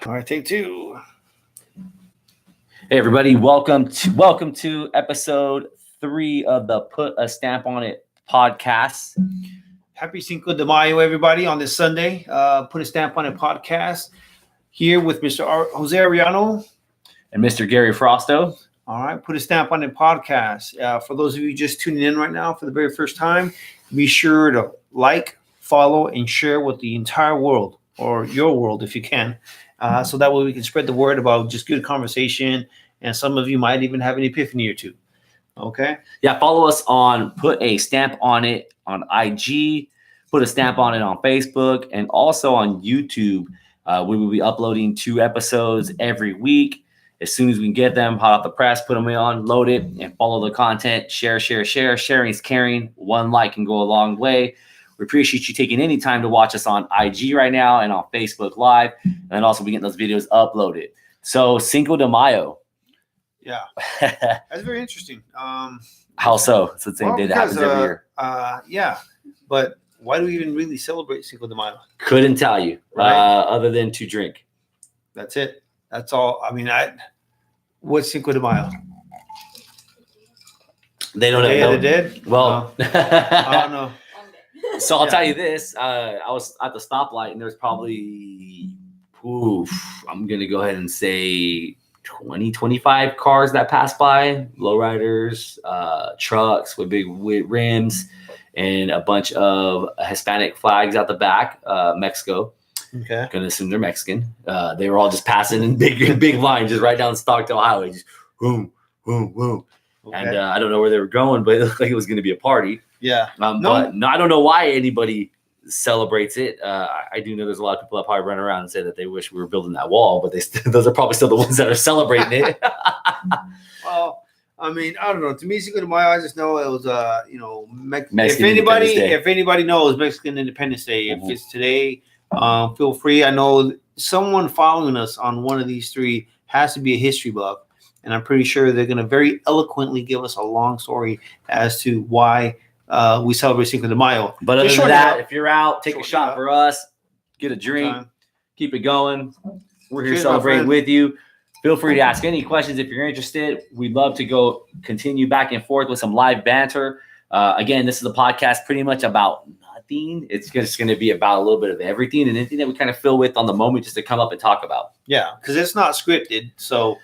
All right, take two. Hey everybody, welcome to episode 3 of the Put a Stamp on It podcast. Happy Cinco de Mayo, everybody, on this Sunday. Put a Stamp on It podcast here with Mr. Jose Ariano and Mr. Gary Frosto. All right, Put a Stamp on It podcast. For those of you just tuning in right now for the very first time, be sure to like, follow, and share with the entire world, or your world if you can. So that way we can spread the word about just good conversation, and some of you might even have an epiphany or two. Okay? Yeah, follow us on Put a Stamp on It on IG, Put a Stamp on It on Facebook, and also on YouTube. We will be uploading 2 episodes every week. As soon as we can get them, hot off the press, put them on, load it, and follow the content. Share. Sharing is caring. One like can go a long way. We appreciate you taking any time to watch us on IG right now and on Facebook Live. And then also we get those videos uploaded. So Cinco de Mayo. Yeah. That's very interesting. How so? It's the same day that happens every year. Yeah. But why do we even really celebrate Cinco de Mayo? Couldn't tell you. Right. Other than to drink. That's it. That's all. I mean, what's Cinco de Mayo? They don't Day know. of the Dead? Well, I don't know. So I'll tell you this. I was at the stoplight and there's probably, I'm going to go ahead and say 20, 25 cars that pass by, lowriders, trucks with big rims, and a bunch of Hispanic flags out the back, Mexico. Okay. Going to assume they're Mexican. They were all just passing in big lines, just right down Stockdale Highway, just boom, boom, boom. Okay. And I don't know where they were going, but it looked like it was going to be a party. Yeah. But I don't know why anybody celebrates it. I do know there's a lot of people that probably run around and say that they wish we were building that wall, but those are probably still the ones that are celebrating it. Well, I mean, I don't know. To me, Cinco de Mayo, I just know it was, Mexican if anybody knows Mexican Independence Day, if it's today, feel free. I know someone following us on one of these 3 has to be a history buff, and I'm pretty sure they're going to very eloquently give us a long story as to why we celebrate Cinco de Mayo. But other than that, if you're out, take a shot for us, get a drink, keep it going. We're here celebrating with you. Feel free to ask any questions if you're interested. We'd love to continue back and forth with some live banter. Again, this is a podcast pretty much about nothing. It's just going to be about a little bit of everything and anything that we kind of feel with on the moment just to come up and talk about. Yeah, because it's not scripted. So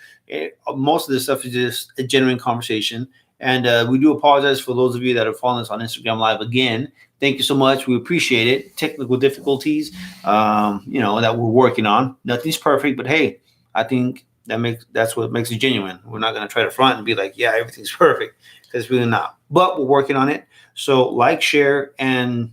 most of this stuff is just a genuine conversation. And we do apologize for those of you that are following us on Instagram Live again. Thank you so much. We appreciate it. Technical difficulties, that we're working on. Nothing's perfect, but hey, I think that's what makes it genuine. We're not going to try to front and be like, yeah, everything's perfect, because it's really not. But we're working on it. So like, share, and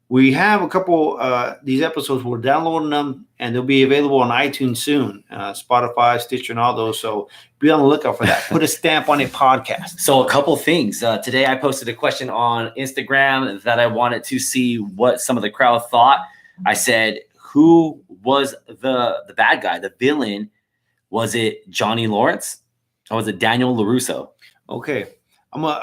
we have a couple these episodes. We're downloading them, and they'll be available on iTunes soon, Spotify, Stitcher, and all those. So be on the lookout for that. Put a Stamp on It podcast. So a couple things. Today I posted a question on Instagram that I wanted to see what some of the crowd thought. I said, who was the bad guy, the villain? Was it Johnny Lawrence or was it Daniel LaRusso? Okay. I'm a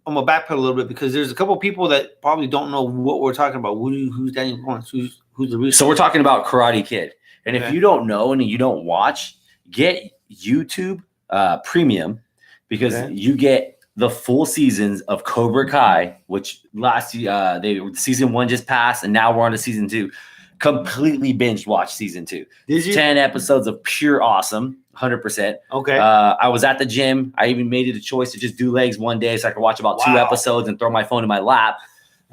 backpedal a little bit, because there's a couple of people that probably don't know what we're talking about. Who's Daniel Lawrence? Who's LaRusso? So we're talking about Karate Kid. And if you don't know and you don't watch, get YouTube Premium, because you get the full seasons of Cobra Kai, which last season 1 just passed, and now we're on to season 2. Completely binge watched season 2. Did you? 10 episodes of pure awesome, 100%. Okay. I was at the gym. I even made it a choice to just do legs one day so I could watch about 2 episodes and throw my phone in my lap.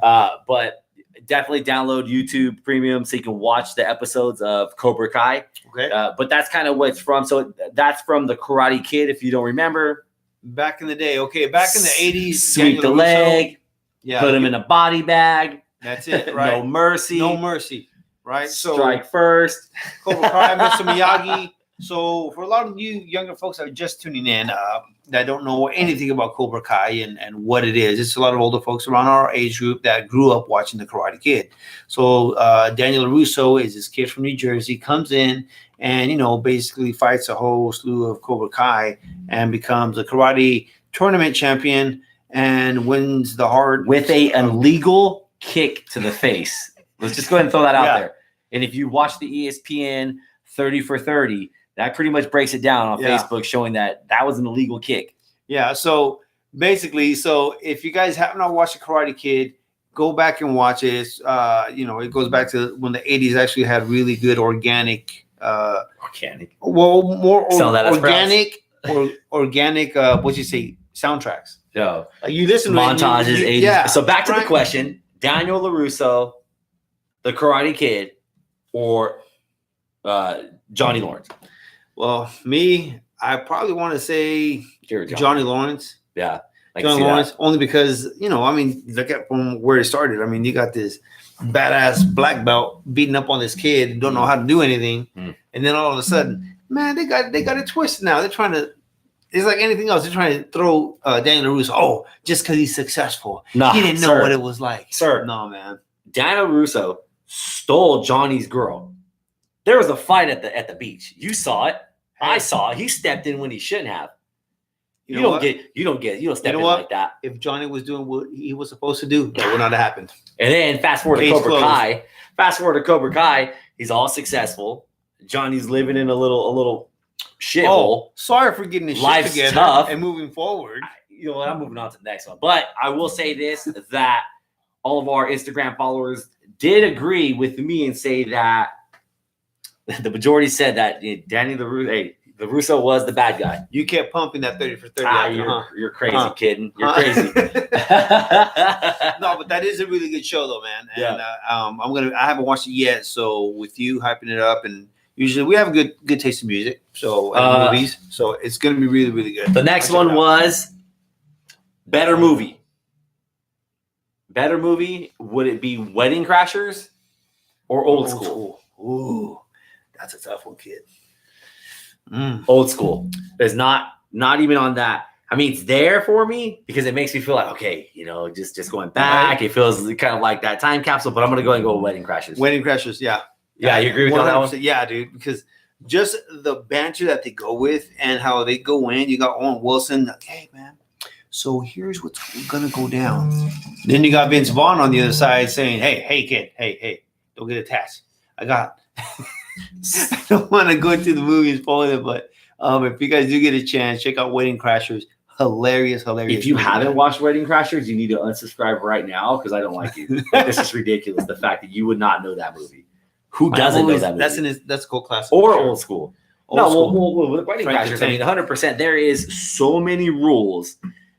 But definitely download YouTube Premium so you can watch the episodes of Cobra Kai. Okay. But that's kind of what it's from. So that's from the Karate Kid, if you don't remember. Back in the day. Okay. Back in the 80s. Sweep the leg. Yeah. Put him in a body bag. That's it. Right. No mercy. No mercy. Right. So strike first. Cobra Kai, Mr. Miyagi. So for a lot of you younger folks that are just tuning in, that don't know anything about Cobra Kai and what it is, it's a lot of older folks around our age group that grew up watching The Karate Kid. So Daniel LaRusso is this kid from New Jersey, comes in and, basically fights a whole slew of Cobra Kai and becomes a karate tournament champion and wins the heart. With a illegal kick to the face. Let's just go ahead and throw that out there. And if you watch the ESPN 30 for 30. That pretty much breaks it down on Yeah. Facebook, showing that was an illegal kick. Yeah. So basically, if you guys have not watched The Karate Kid, go back and watch it. It's, it goes back to when the 80s actually had really good organic. Organic. Well, more Sell that as organic what'd you say, soundtracks. No. You listen to Montages, it, 80s. yeah. So back to the Right. question: Daniel LaRusso, The Karate Kid, or Johnny Lawrence? Well, me, I probably want to say You're Johnny Lawrence. Yeah. I can Johnny see that. Lawrence, only because, look at from where it started. I mean, you got this badass black belt beating up on this kid, don't know how to do anything. Mm. And then all of a sudden, man, they got it twisted now. They're trying to, it's like anything else. They're trying to throw Daniel LaRusso, just because he's successful. Nah, He didn't know sir. what it was like. Sir. No, man. Daniel LaRusso stole Johnny's girl. There was a fight at the beach. You saw it. I saw it. He stepped in when he shouldn't have. You don't step in what? like that. If Johnny was doing what he was supposed to do, that would not have happened. And then fast forward to Case Cobra closed. Kai. Fast forward to Cobra Kai. He's all successful. Johnny's living in a little shithole. Oh, sorry for getting this shit Life's together tough. and moving forward. You know what? I'm moving on to the next one. But I will say this, that all of our Instagram followers did agree with me and say that the majority said that Danny LaRusso was the bad guy. You kept pumping that 30 for 30. You're crazy, Huh. kidding. You're Huh? crazy. No, but that is a really good show, though, man. And Yeah. I haven't watched it yet, so with you hyping it up, and usually we have a good taste in music, so and movies, so it's gonna be really, really good. The next one was better movie. Better movie, would it be Wedding Crashers or Old School? Ooh, that's a tough one, kid. Old School is not even on that. I mean, it's there for me because it makes me feel like, okay, just going back. It feels kind of like that time capsule, but I'm going to go and go with Wedding Crashers. Wedding Crashers, yeah. Yeah, you agree with that one? Yeah, dude, because just the banter that they go with and how they go in. You got Owen Wilson, like, hey, man, so here's what's going to go down. Then you got Vince Vaughn on the other side saying, hey, kid, hey, don't get attached. I don't want to go into the movie and spoil it, but if you guys do get a chance, check out Wedding Crashers. Hilarious. If you haven't watched Wedding Crashers, you need to unsubscribe right now because I don't like you. This is ridiculous. The fact that you would not know that movie. Who doesn't know that movie? That's a cool classic. Or for sure. Old School. Old School. Well, with Wedding Frank the Crashers, I mean, 100%. There is so many rules,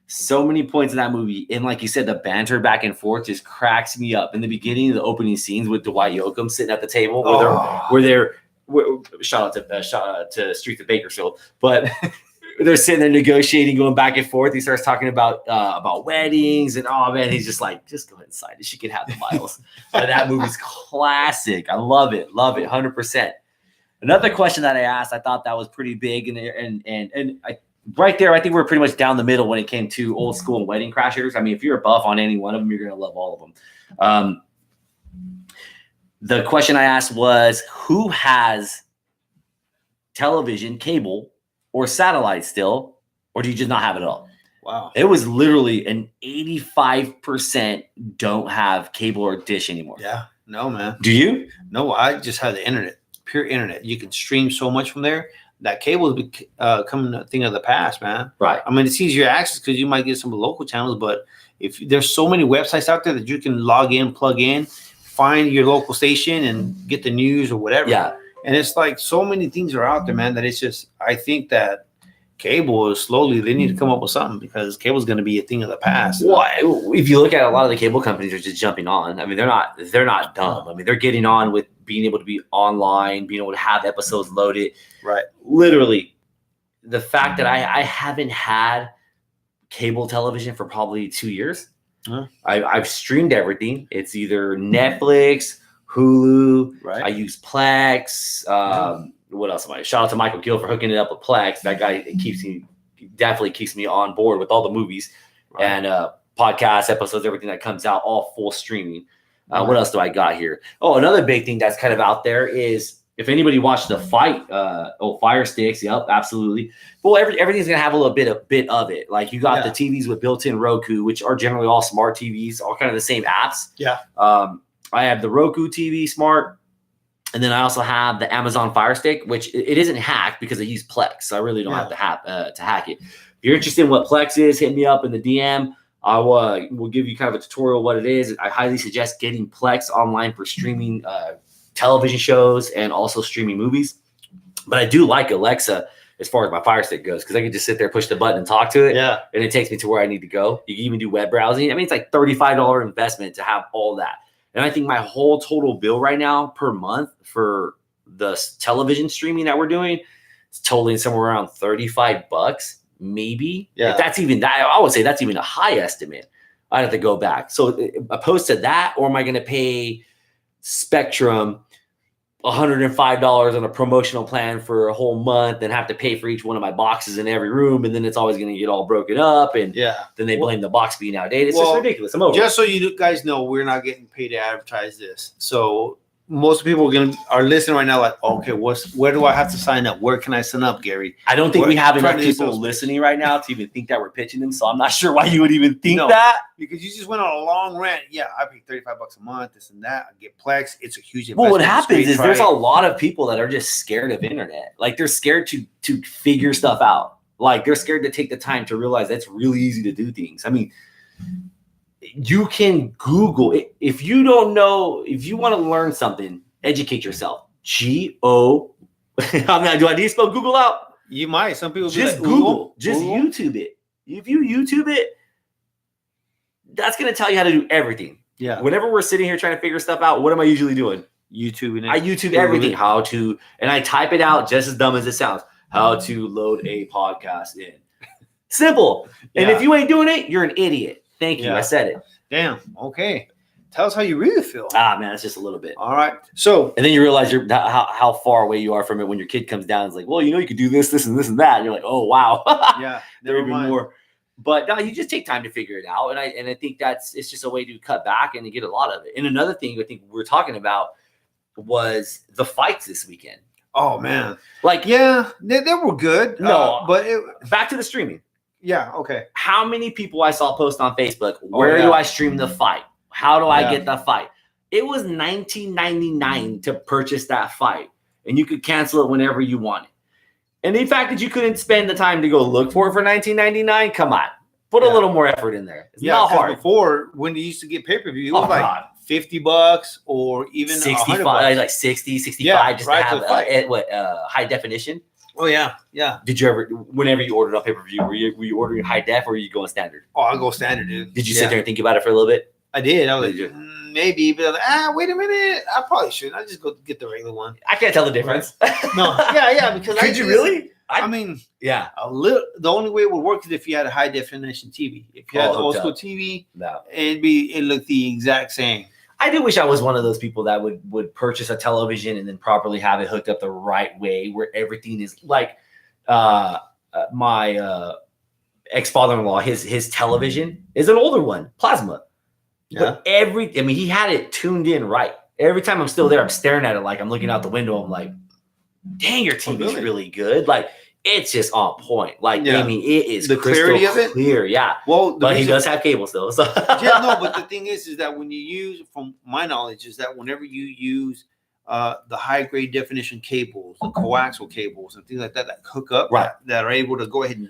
so many points in that movie. And like you said, the banter back and forth just cracks me up. In the beginning, the opening scenes with Dwight Yoakam sitting at the table shout out to Streets of Bakersfield, but they're sitting there negotiating, going back and forth. He starts talking about weddings, and oh man, he's just like, just go inside. She can have the miles. But that movie's classic. I love it, 100%. Another question that I asked, I thought that was pretty big, and right there, I think we're pretty much down the middle when it came to Old School and Wedding Crashers. I mean, if you're a buff on any one of them, you're gonna love all of them. The question I asked was, who has television, cable, or satellite still, or do you just not have it all? Wow. It was literally an 85% don't have cable or dish anymore. Yeah. No, man. Do you? No, I just have the internet, pure internet. You can stream so much from there. That cable is becoming a thing of the past, man. Right. I mean, it's easier access because you might get some local channels, but if there's so many websites out there that you can log in, plug in, find your local station and get the news or whatever. Yeah. And it's like so many things are out there, man, that it's just, I think that cable is slowly, they need to come up with something because cable is going to be a thing of the past. Well, if you look at a lot of the cable companies are just jumping on. I mean, they're not dumb. I mean, they're getting on with being able to be online, being able to have episodes loaded. Right. Literally, the fact that I haven't had cable television for probably 2 years. Huh. I've streamed everything. It's either Netflix, Hulu. Right. I use Plex. What else am I? Shout out to Michael Gill for hooking it up with Plex. That guy definitely keeps me on board with all the movies and podcasts, episodes, everything that comes out, all full streaming. What else do I got here? Oh, another big thing that's kind of out there is if anybody watched the fight, Fire Sticks. Yep, absolutely. Well, everything's gonna have a little bit of it. Like you got the TVs with built-in Roku, which are generally all smart TVs, all kind of the same apps. Yeah. I have the Roku TV Smart. And then I also have the Amazon Fire Stick, which it isn't hacked because I use Plex, so I really don't have to hack it. If you're interested in what Plex is, hit me up in the DM. I will give you kind of a tutorial what it is. I highly suggest getting Plex online for streaming television shows and also streaming movies. But I do like Alexa as far as my Fire Stick goes because I can just sit there, push the button, and talk to it, and it takes me to where I need to go. You can even do web browsing. I mean, it's like $35 investment to have all that. And I think my whole total bill right now per month for the television streaming that we're doing is totaling somewhere around $35, maybe. Yeah. If that's even that, I would say that's even a high estimate. I'd have to go back. So opposed to that, or am I going to pay Spectrum $105 on a promotional plan for a whole month and have to pay for each one of my boxes in every room, and then it's always going to get all broken up, and then they blame the box being outdated. It's just ridiculous. I'm over just so you guys know, we're not getting paid to advertise this. So most people are listening right now like, okay, where do I have to sign up? Where can I sign up, Gary? I don't think we have enough people listening right now to even think that we're pitching them, so I'm not sure why you would even think that. Because you just went on a long rant. Yeah, I pay $35 a month, this and that. I get Plex. It's a huge investment. Well, what happens is there's a lot of people that are just scared of internet. Like they're scared to figure stuff out. Like they're scared to take the time to realize that's really easy to do things. I mean, you can Google it. If you don't know, if you want to learn something, educate yourself. G-O. I mean, do I need to spell Google out? You might. Some people just Google. Just YouTube it. If you YouTube it, that's going to tell you how to do everything. Yeah. Whenever we're sitting here trying to figure stuff out, what am I usually doing? YouTubing it. I YouTube everything. How to, and I type it out just as dumb as it sounds. How to load a podcast in. Simple. And if you ain't doing it, you're an idiot. Thank you. I said it. Damn. Okay. Tell us how you really feel. Man, it's just a little bit. All right. So, and then you realize how far away you are from it when your kid comes down. It's like, well, you could do this, this, and this, and that. And you're like, oh wow. Yeah. There would be more. But no, you just take time to figure it out. And I think it's just a way to cut back and to get a lot of it. And another thing I think we're talking about was the fights this weekend. Oh man. Like, yeah, they were good. No, but back to the streaming. Yeah. Okay. How many people I saw post on Facebook? Where do I stream the fight? How do I get the fight? It was $19.99 to purchase that fight, and you could cancel it whenever you wanted. And the fact that you couldn't spend the time to go look for it for $19.99, come on, put a little more effort in there. It's not hard. Before, when you used to get pay-per-view, it was like $50 or even 65, like 60, 65, just to have high definition. Oh yeah, yeah. Did you ever, whenever you ordered on pay-per-view, were you ordering high def or were you going standard? Oh, I go standard, dude. Did you sit there and think about it for a little bit? I did. I was like, maybe, but I was like, wait a minute. I probably shouldn't. I just go get the regular one. I can't tell the difference. No, yeah, because could you really? I mean, yeah. A little. The only way it would work is if you had a high definition TV. If you had the old school TV, it looked the exact same. I do wish I was one of those people that would purchase a television and then properly have it hooked up the right way, where everything is like my ex-father-in-law. His television is an older one, plasma. Yeah. But he had it tuned in right. Every time I'm still there, I'm staring at it like I'm looking out the window. I'm like, dang, your TV's really good. Like, it's just on point. Like, I mean, it is the clarity of it clear. Yeah. Well, but he does have cable still. So. But the thing is that when you use, from my knowledge, is that whenever you use the high grade definition cables, the coaxial cables, and things like that hook up, that are able to go ahead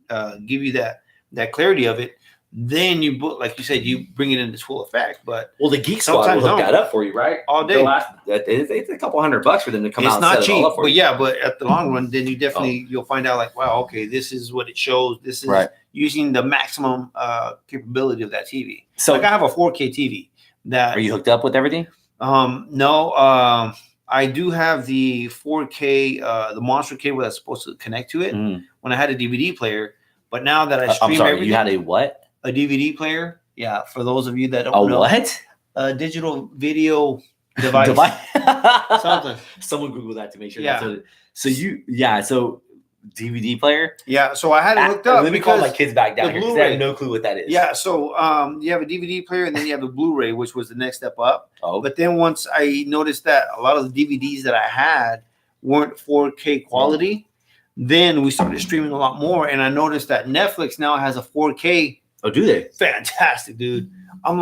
and give you that clarity of it. Then you, like you said, you bring it into full effect. But the Geek Squad will hook that up for you, right? All day. It's a couple $100 for them to come out. It's not cheap, but at the long run, then you definitely you'll find out like, wow, okay, this is what it shows. This is using the maximum capability of that TV. So like I have a 4K TV. Are you hooked up with everything? No. I do have the 4K, the monster cable that's supposed to connect to it when I had a DVD player. But now that I stream everything, you had a what? A DVD player. Yeah, for those of you that don't know. What? A digital video device. Something. Someone Google that to make sure. Yeah. So DVD player. Yeah. So I had it hooked up. Let me call my kids back down here because they have no clue what that is. Yeah. So you have a DVD player and then you have the Blu-ray, which was the next step up. Oh. But then once I noticed that a lot of the DVDs that I had weren't 4K quality, then we started streaming a lot more. And I noticed that Netflix now has a 4K. Oh, do they? Fantastic, dude. I'm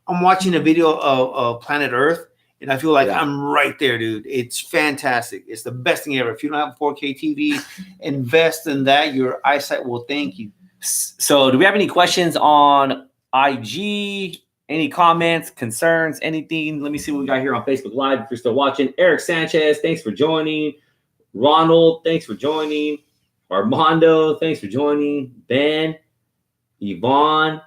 watching a video of Planet Earth, And I feel like Yeah. I'm right there, dude. It's fantastic. It's the best thing ever. If you don't have a 4K TV, invest in that. Your eyesight will thank you. So, do we have any questions on IG? Any comments, concerns, anything? Let me see what we got here on Facebook Live if you're still watching. Eric Sanchez, thanks for joining. Ronald, thanks for joining. Armando, thanks for joining. Ben, Yvonne,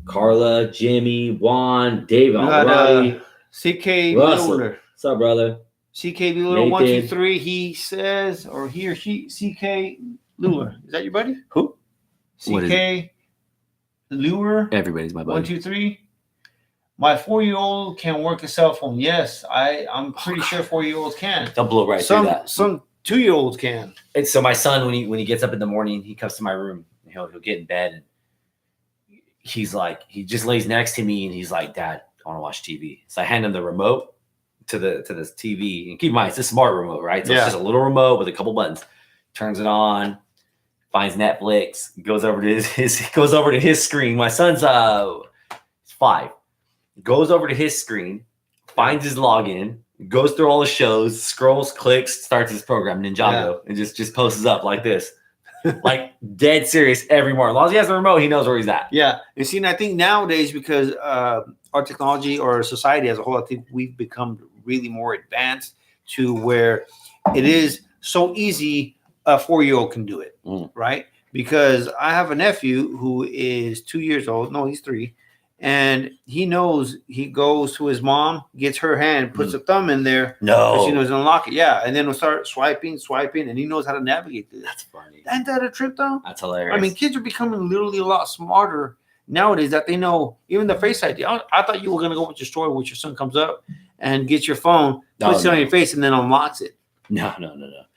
Carla, Jimmy, Juan, Dave We got Alright. CK Russell. Littler. What's up, brother? CK Littler, 1, 2, Nathan. 3. He says, or he or she, CK Lure. Is that your buddy? Who? What is CK Lure. Everybody's my 1, buddy. 2, 3. My 4-year-old can work a cell phone. Yes, I'm pretty sure 4-year-olds can. Don't blow right through that. Some 2-year-olds can. And so my son, when he gets up in the morning, he comes to my room. He'll get in bed and he's like, he just lays next to me and he's like, Dad, I want to watch TV. So I hand him the remote to the TV. And keep in mind, it's a smart remote, right? So Yeah. it's just a little remote with a couple buttons. Turns it on, finds Netflix, goes over to his screen. My son's 5. Goes over to his screen, finds his login, goes through all the shows, scrolls, clicks, starts his program, Ninjago, and just posts up like this. Like dead serious every morning. As long as he has the remote, he knows where he's at. Yeah. And see, and I think nowadays, because our technology or society as a whole, I think we've become really more advanced to where it is so easy a 4-year-old can do it, right? Because I have a nephew who is 2 years old. No, he's 3. And he knows, he goes to his mom, gets her hand, puts a thumb in there. No. She knows to unlock it. Yeah. And then we'll start swiping, and he knows how to navigate this. That's funny. Ain't that a trip, though? That's hilarious. I mean, kids are becoming literally a lot smarter nowadays that they know even the Face ID. I thought you were going to go with your story when your son comes up and gets your phone, puts it on your face, and then unlocks it. No.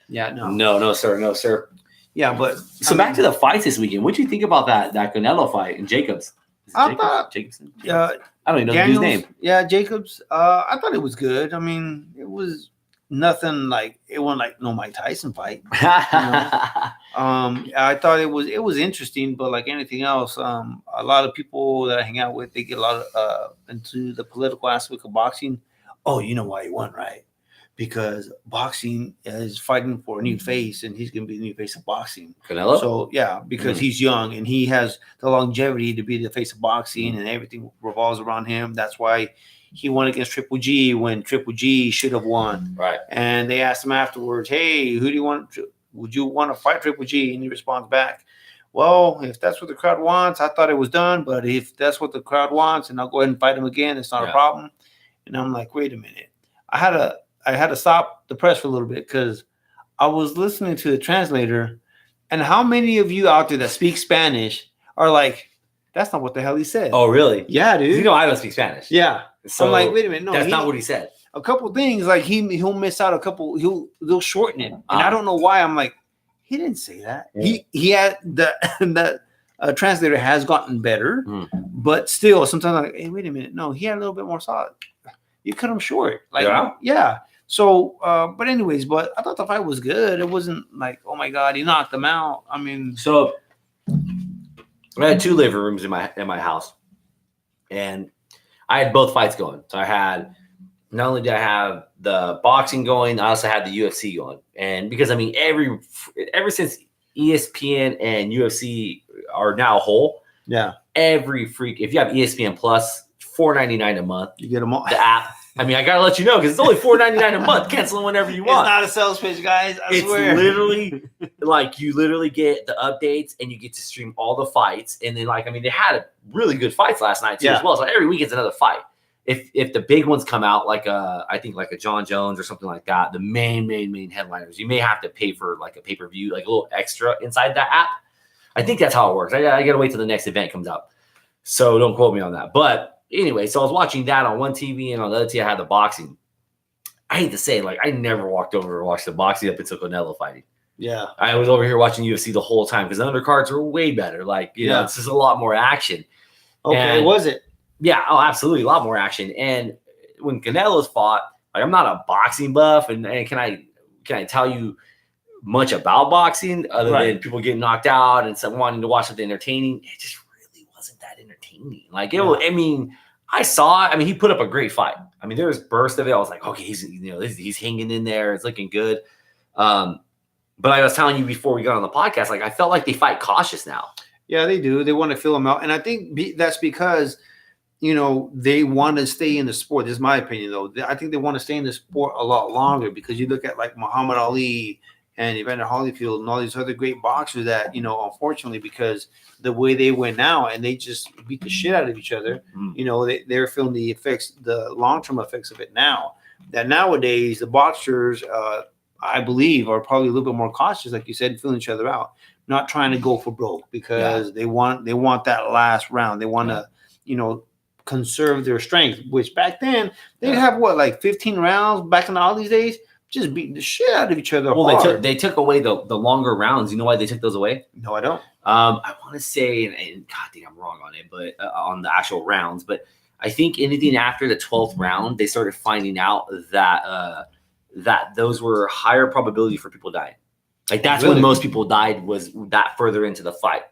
Yeah, no. No, sir. Yeah, but So back to the fights this weekend. What do you think about that Canelo fight and Jacobs? Is it I Jacobs? thought- Jacobson? Yeah, I don't even know the dude's name. Yeah, Jacobs. I thought it was good. I mean, it was nothing like it wasn't like no Mike Tyson fight. I thought it was interesting, but like anything else, a lot of people that I hang out with, they get a lot of into the political aspect of boxing. Oh, you know why he won, right? Because boxing is fighting for a new face, and he's going to be the new face of boxing. Canelo? So yeah, because he's young and he has the longevity to be the face of boxing, and everything revolves around him. That's why he won against Triple G when Triple G should have won. Right. And they asked him afterwards, "Hey, who do you want? Would you want to fight Triple G?" And he responds back, "Well, if that's what the crowd wants, I thought it was done. But if that's what the crowd wants, and I'll go ahead and fight him again, it's not a problem." And I'm like, wait a minute. I had to stop the press for a little bit because I was listening to the translator. And how many of you out there that speak Spanish are like, that's not what the hell he said? Oh, really? Yeah, dude. You know I don't speak Spanish. Yeah. So I'm like, wait a minute. No, that's not what he said. A couple things like he'll miss out a couple. They'll shorten it, and I don't know why. I'm like, he didn't say that. Yeah. He had the translator has gotten better, but still sometimes I'm like, hey, wait a minute. No, he had a little bit more solid. You cut him short. Like, yeah. So, but anyways, but I thought the fight was good. It wasn't like, oh my God, he knocked him out. I mean, so I had 2 living rooms in my house, and I had both fights going. So I had, not only did I have the boxing going, I also had the UFC going. And because I mean, ever since ESPN and UFC are now whole, yeah, every freak, if you have ESPN Plus, $4.99 a month, you get them all. the app. I mean, I gotta let you know because it's only $4.99 a month. Cancel whenever you want. It's not a sales pitch, guys. I It's swear. literally like you literally get the updates and you get to stream all the fights. And then, like, I mean, they had really good fights last night too, as well. So every week it's another fight. If the big ones come out, like I think like a John Jones or something like that, the main headliners, you may have to pay for like a pay-per-view, like a little extra inside that app. I think that's how it works. I gotta wait till the next event comes out. So don't quote me on that. But anyway, so I was watching that on one TV, and on the other TV I had the boxing. I hate to say, like, I never walked over to watch the boxing up until Canelo fighting. Yeah. I was over here watching UFC the whole time because the undercards were way better. Like, you know, it's just a lot more action. Okay, And- was it? Yeah, oh, absolutely. A lot more action. And when Canelo's fought, like, I'm not a boxing buff, and can I tell you much about boxing other than people getting knocked out and some wanting to watch something entertaining? It just really wasn't that entertaining. Like, I mean, I saw it. I mean, he put up a great fight. I mean, there was burst of it. I was like, okay, he's hanging in there. It's looking good. But I was telling you before we got on the podcast, like I felt like they fight cautious now. Yeah, they do. They want to fill them out, and I think that's because they want to stay in the sport. This is my opinion, though. I think they want to stay in the sport a lot longer because you look at like Muhammad Ali and Evander Holyfield and all these other great boxers that unfortunately, because the way they win now and they just beat the shit out of each other, they're feeling the effects, the long-term effects of it now. That nowadays the boxers, I believe, are probably a little bit more cautious, like you said, filling each other out, not trying to go for broke because they want that last round. They want to, conserve their strength, which back then they'd have like 15 rounds back in all these days, just beating the shit out of each other. Well, they took away the longer rounds. You know why they took those away? No, I don't. I want to say, and God dang, I'm wrong on it, but on the actual rounds, but I think anything after the 12th round, they started finding out that that those were higher probability for people dying. Like that's when most people died, was that further into the fight.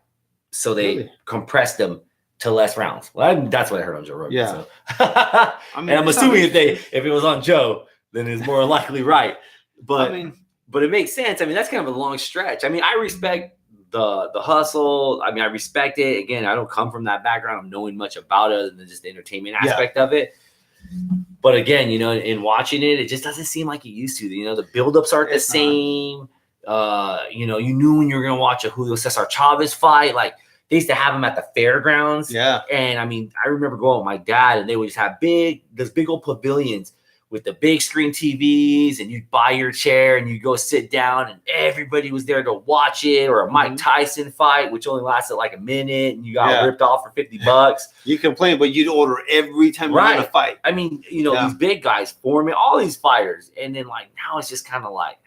So they compressed them to less rounds. Well, that's what I heard on Joe Rogan. Yeah. So. I mean, and I'm assuming if it was on Joe, then it's more likely right. But but it makes sense. I mean, that's kind of a long stretch. I mean, I respect the hustle. I mean, I respect it. Again, I don't come from that background of knowing much about it other than just the entertainment aspect of it. But again, in watching it, it just doesn't seem like it used to. The buildups aren't the same. You knew when you were going to watch a Julio Cesar Chavez fight. Like, they used to have them at the fairgrounds. Yeah. And I mean, I remember going with my dad and they would just have those big old pavilions with the big screen TVs, and you'd buy your chair and you go sit down and everybody was there to watch it, or a Mike Tyson fight, which only lasted like a minute and you got ripped off for $50. You complain, but you'd order every time you're in a fight. I mean, these big guys, Foreman, all these fighters. And then like now it's just kind of like,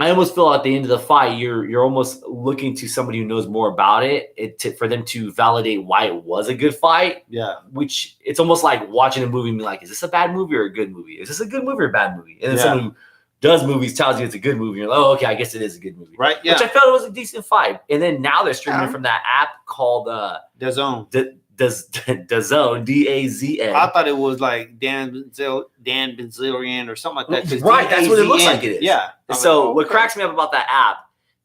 I almost feel at the end of the fight, you're almost looking to somebody who knows more about it for them to validate why it was a good fight. Yeah. Which it's almost like watching a movie and be like, is this a bad movie or a good movie? Is this a good movie or a bad movie? And then someone who does movies tells you it's a good movie. You're like, oh, okay, I guess it is a good movie. Right. Yeah. Which I felt it was a decent fight. And then now they're streaming from that app called DAZN. DAZN, DAZN. I thought it was like Dan Bilzerian or something like that. Right, that's what it looks like it is. Yeah. So what cracks me up about that app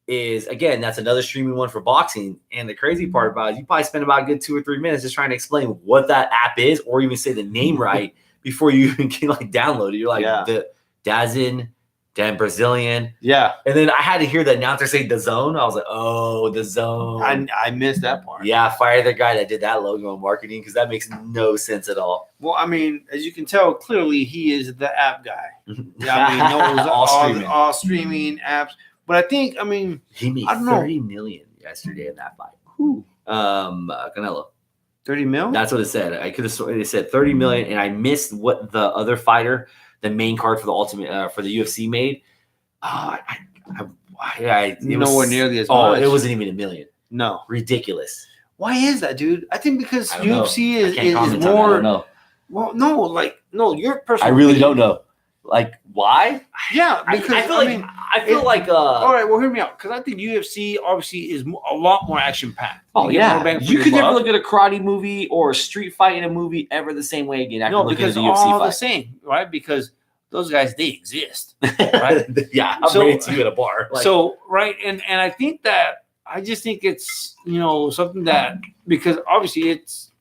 is, again, that's another streaming one for boxing. And the crazy part about it, you probably spend about a good 2 or 3 minutes just trying to explain what that app is, or even say the name right before you even can download it. You're like, the DAZN, Dan Brazilian. Yeah. And then I had to hear the announcer say DAZN. I was like, oh, DAZN. I missed that part. Yeah, fire the guy that did that logo and marketing, because that makes no sense at all. Well, I mean, as you can tell, clearly he is the app guy. Knows all streaming apps. But I think, he made $30 million yesterday in that fight. Who? Canelo. 30 mil? That's what it said. I could have sworn it said 30 million, and I missed what the other fighter, the main card for the ultimate for the UFC made. It nowhere nearly as much. Oh, it wasn't even $1 million. No, ridiculous. Why is that, dude? I think because UFC is more. No. Well, no, your personal. I really don't know. Like, why? Yeah, because I feel like. All right, well, hear me out, because I think UFC obviously is a lot more action packed. Oh yeah, you could never look at a karate movie or a street fight in a movie ever the same way again. No, because the UFC all fight. The same, right? Because those guys, they exist, right? Yeah, I'm ready to you at a bar. Right, and I think that I just think it's something that, because obviously it's.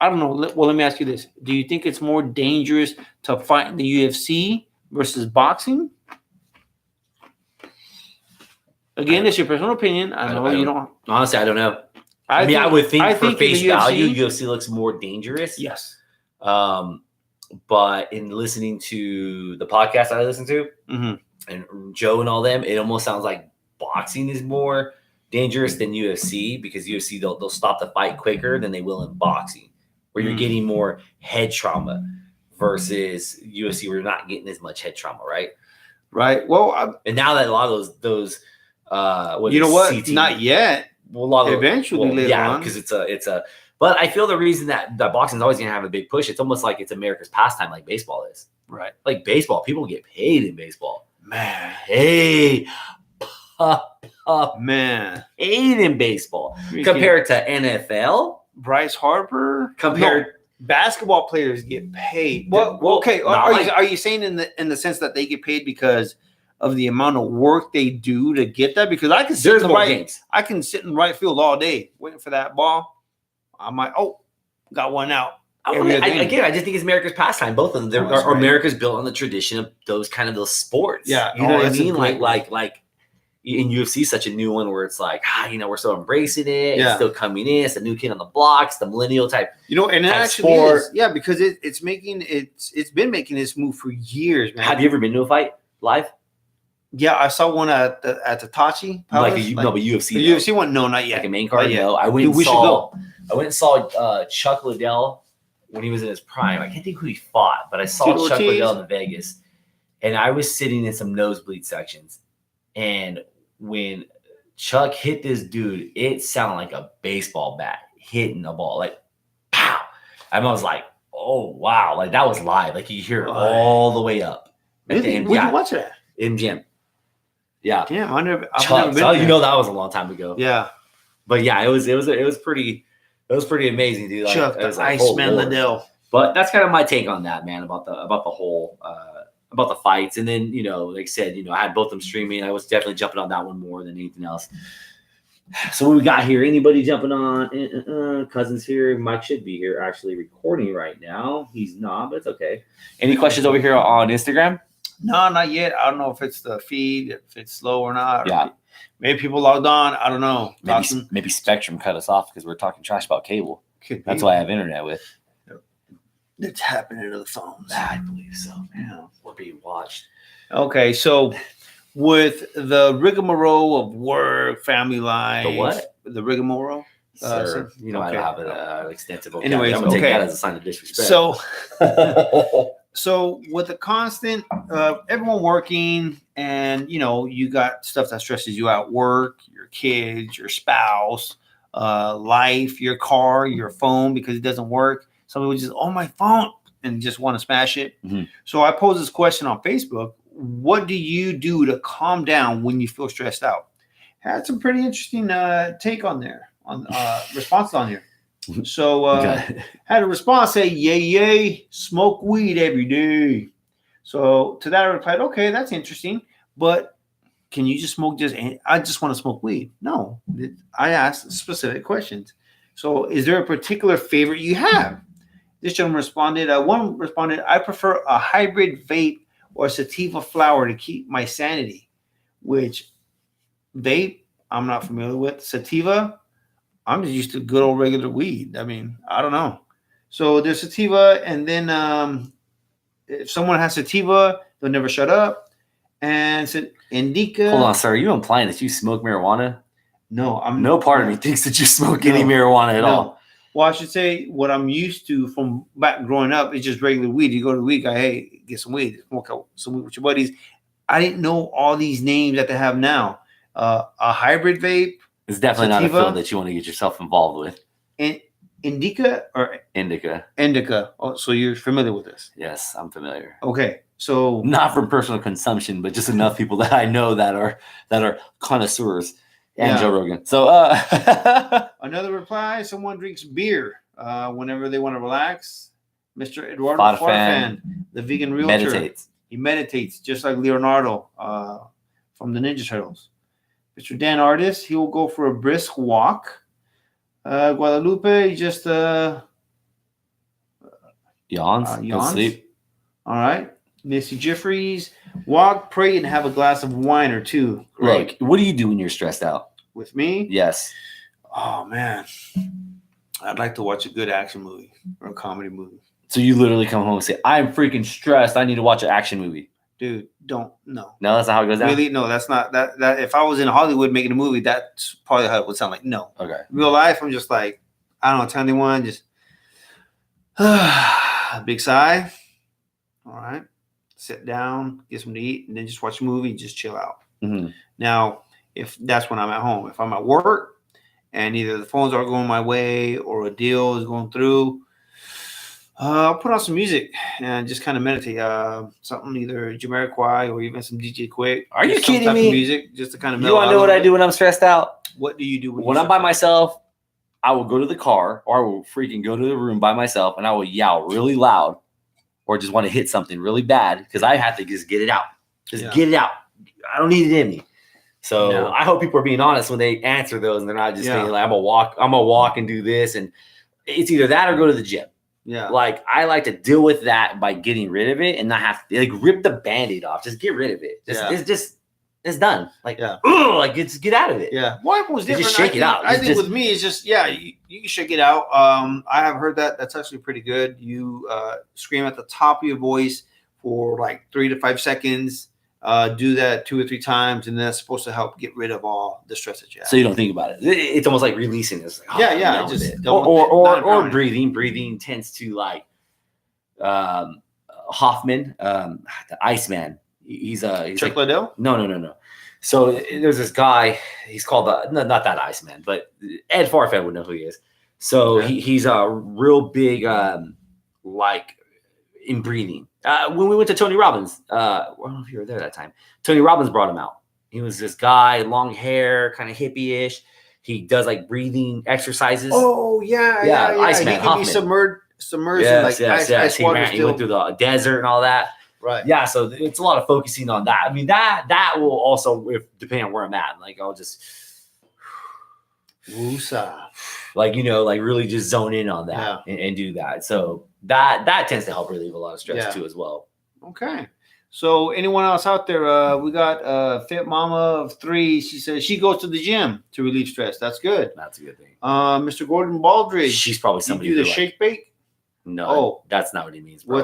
I don't know. Well, let me ask you this. Do you think it's more dangerous to fight in the UFC versus boxing? Again, it's your personal opinion. I know you don't. Honestly, I don't know. I would think for face value, UFC looks more dangerous. Yes. But in listening to the podcast I listen to, and Joe and all them, it almost sounds like boxing is more dangerous than UFC, because UFC, they'll stop the fight quicker than they will in boxing, where you're getting more head trauma, versus UFC where you're not getting as much head trauma, right? Right. Well, and now that a lot of those CT, not yet. Well, a lot of eventually later on, because it's a. But I feel the reason that boxing is always going to have a big push, it's almost like it's America's pastime, like baseball is. Right. Like baseball, people get paid in baseball. Man, paid man, paid in baseball compared to NFL. Bryce Harper Compared- No, basketball players get paid. Well, Okay. not like- Are you saying in the sense that they get paid because of the amount of work they do to get that? Because I can sit There's in the more right, games. I can sit in right field all day waiting for that ball. I might got one out. Every other game. I just think it's America's pastime. Both of them. Oh, that's right. America's built on the tradition of those sports. Yeah. You know what I that's a mean? great Like in UFC, is such a new one where it's like, we're still embracing it. Yeah. It's still coming in. It's the new kid on the block. It's the millennial type. and it type actually sport. is. Yeah, because it's been making this move for years, man. Have you ever been to a fight live? Yeah, I saw one at the Tachi Palace. No, but UFC. The UFC one? No, not yet. Like a main card? Not yet. No, I went. Dude, and we should saw. go. I went and saw Chuck Liddell when he was in his prime. I can't think who he fought, but I saw Tito Chuck Ortiz? Liddell in Vegas, and I was sitting in some nosebleed sections, and when Chuck hit this dude, it sounded like a baseball bat hitting a ball, like pow. And I was like, oh wow, like that was live. Like you hear it all the way up. At the Really? end. Where'd Yeah, you watch that? MGM. Yeah. Damn, I've never Chuck, been so there. you know that was a long time ago. Yeah, But yeah, it was pretty amazing, dude. Like, Chuck, it was the like, oh, Iceman Lord. Liddell. But that's kind of my take on that, man, about the whole about the fights. And then, like I said, I had both of them streaming. I was definitely jumping on that one more than anything else. So what we got here? Anybody jumping on? Cousins here. Mike should be here actually recording right now. He's not, but it's okay. Any questions over here on Instagram? No, not yet. I don't know if it's the feed, if it's slow or not. Yeah. Maybe people logged on. I don't know. Maybe Spectrum cut us off because we're talking trash about cable. Could That's be. why I have internet with. It's happening to the phones. I believe so, man. We're being watched. Okay, so with the rigmarole of work, family life. The what? The rigmarole. Sir, I don't okay. have an extensive vocabulary. Anyways, I'm gonna okay. take that as a sign of disrespect. So with the constant, everyone working, and you got stuff that stresses you out: work, your kids, your spouse, life, your car, your phone because it doesn't work. Some people just, my phone, and just want to smash it. Mhm. So I posed this question on Facebook: what do you do to calm down when you feel stressed out? Had some pretty interesting take on there, on response on here. So had a response say, yay, smoke weed every day. So to that I replied, okay, that's interesting, but can you just smoke I just want to smoke weed? No, I asked specific questions. So is there a particular favorite you have? This gentleman responded, one responded, I prefer a hybrid vape or sativa flower to keep my sanity, which vape, I'm not familiar with. Sativa, I'm just used to good old regular weed. I mean, I don't know. So there's sativa, and then if someone has sativa, they'll never shut up. And said indica. Hold on, sir. Are you implying that you smoke marijuana? No, No part of me thinks that you smoke any marijuana at all. Well, I should say what I'm used to from back growing up is just regular weed. You go to the weed guy, hey, get some weed, smoke out some weed with your buddies. I didn't know all these names that they have now. A hybrid vape. It's definitely Sativa? not a field that you want to get yourself involved with. Indica or Indica. indica. Oh, so you're familiar with this? Yes, I'm familiar. Okay, so Not from personal consumption, but just enough people that I know that are connoisseurs. And Yeah. Joe Rogan. So another reply: someone drinks beer whenever they want to relax. Mr. Eduardo Farfan Farfan, the vegan realtor, meditates. he meditates just like Leonardo from the Ninja Turtles. Mr. Dan Artist, he will go for a brisk walk. Guadalupe, he just Yawns. Go yawns. sleep. All right. Missy Jeffries, walk, pray, and have a glass of wine or two. Great. Look, what do you do when you're stressed out? With me, Yes. oh man, I'd like to watch a good action movie or a comedy movie. So you literally come home and say, I'm freaking stressed. I need to watch an action movie. Dude, no. No, that's not how it goes down. Really? No, that's not that. If I was in Hollywood making a movie, that's probably how it would sound like. No. Okay. Real life, I'm just like, I don't know, tell anyone, just big sigh. All right. Sit down, get something to eat, and then just watch a movie, just chill out. Mhm. Now, if that's when I'm at home, if I'm at work and either the phones aren't going my way or a deal is going through, I'll put on some music and just kind of meditate. Something either Jamiroquai or even some DJ Quick. Are you Just some kidding type of me? music just to kind of You want to know what I do when I'm stressed out? What do you do When I'm by myself, I will go to the car or I will freaking go to the room by myself and I will yell really loud or just want to hit something really bad because I have to just get it out. Just get it out. I don't need it in me. So I hope people are being honest when they answer those and they're not just being like, I'm gonna walk and do this. And it's either that or go to the gym. Yeah. Like I like to deal with that by getting rid of it and not have to like rip the Band-Aid off. Just get rid of it. It's done. Like, just get out of it. Yeah. Well, was different. Just shake it out. I think with me, it's just, you can shake it out. I have heard that. That's actually pretty good. You scream at the top of your voice for like 3 to 5 seconds. Do that 2 or 3 times, and that's supposed to help get rid of all the stress that you have. So you don't think about it. It's almost like releasing it. Like, or breathing. Breathing tends to like Hoffman, the Iceman. He's Chuck Liddell? No. So there's this guy. He's called not that Iceman, but Ed Farfed would know who he is. So he's a real big like in breathing. When we went to Tony Robbins, I don't know if you were there that time. Tony Robbins brought him out. He was this guy, long hair, kind of hippie-ish. He does like breathing exercises. Oh yeah. Iceman, he can Hoffman. be submerged in like ice water. He went through the desert and all that. Right. Yeah. So it's a lot of focusing on that. I mean, that will also, depending on where I'm at, like I'll just woosah. Like, like really just zone in on that and do that. So that tends to help relieve a lot of stress too as well. Okay. So anyone else out there? We got Fit Mama of 3. She says she goes to the gym to relieve stress. That's good. That's a good thing. Mr. Gordon Baldridge. She's probably somebody you do the shake bake? No, that's not what he means, bro.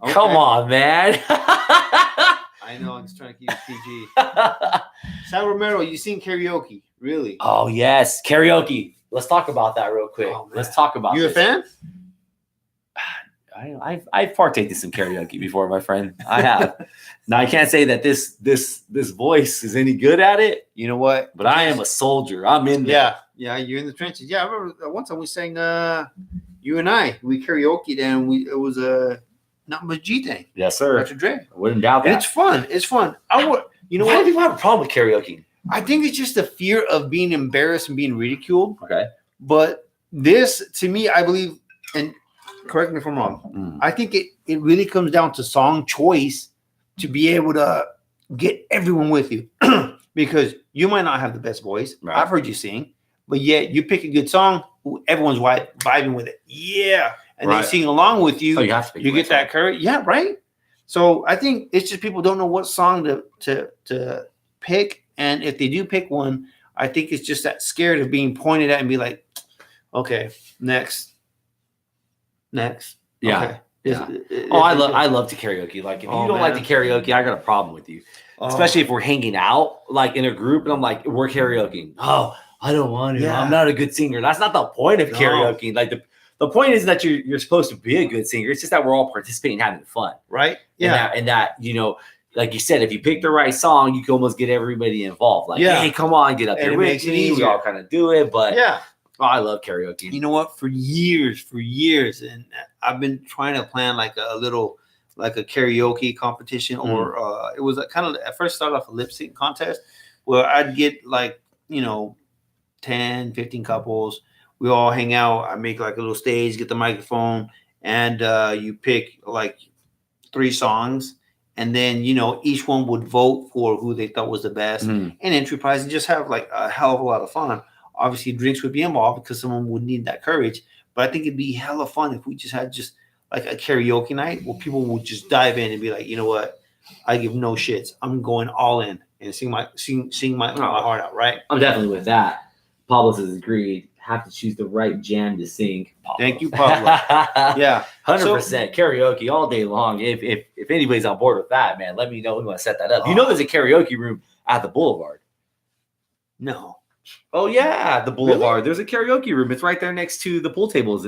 Okay. Come on, man. I know. I'm just trying to keep it PG. Sal Romero, you sing karaoke? Really? Oh yes, karaoke. Let's talk about that real quick. Let's talk about. You a fan? I've partaken in some karaoke before, my friend. I have. Now I can't say that this voice is any good at it. You know what? But I am a soldier. I'm in there. Yeah. You're in the trenches. Yeah, I remember one time we sang. You and we karaoke'd and it was a Not Much G thing. Yes, sir. Dr. Dre. I wouldn't doubt that. And it's fun. You know Why what? do people have a problem with karaoke? I think it's just the fear of being embarrassed and being ridiculed. Okay. But this, to me, I believe, and correct me if I'm wrong, I think it really comes down to song choice to be able to get everyone with you. Because you might not have the best voice. Right. I've heard you sing. But yet you pick a good song, everyone's vibing with it. Yeah. And they sing along with you. Oh, you have to. You get that courage. Yeah, right? So I think it's just people don't know what song to pick. And if they do pick one, I think it's just that scared of being pointed at and be like, okay, next. Yeah. Okay. Yeah. I love to karaoke. Like if you don't like the karaoke, I got a problem with you. Especially if we're hanging out like in a group and I'm like, we're karaokeing. Oh, I don't want to. Yeah. I'm not a good singer. That's not the point of karaoke. Like the point is that you're supposed to be a good singer. It's just that we're all participating, having fun. Right. Yeah. And that like you said, if you pick the right song, you can almost get everybody involved. Like, hey, come on, get up there with me. We all kind of do it. But I love karaoke. You know what? For years, and I've been trying to plan like a karaoke competition, or it was kind of at first started off a lip sync contest where I'd get 10, 15 couples. We all hang out. I make like a little stage, get the microphone, and you pick like 3 songs. And then, each one would vote for who they thought was the best and entry prize, and just have like a hell of a lot of fun. Obviously, drinks would be involved because someone would need that courage. But I think it'd be hella fun if we just had just like a karaoke night where people would just dive in and be like, you know what? I give no shits. I'm going all in and sing my heart out, right? I'm definitely with that. Pablo has agreed. Have to choose the right jam to sing. Pablo. Thank you, Pablo. Yeah, 100% karaoke all day long. If anybody's on board with that, man, let me know. We want to set that up. There's a karaoke room at the Boulevard. No. Oh yeah, the Boulevard. Really? There's a karaoke room. It's right there next to the pool tables.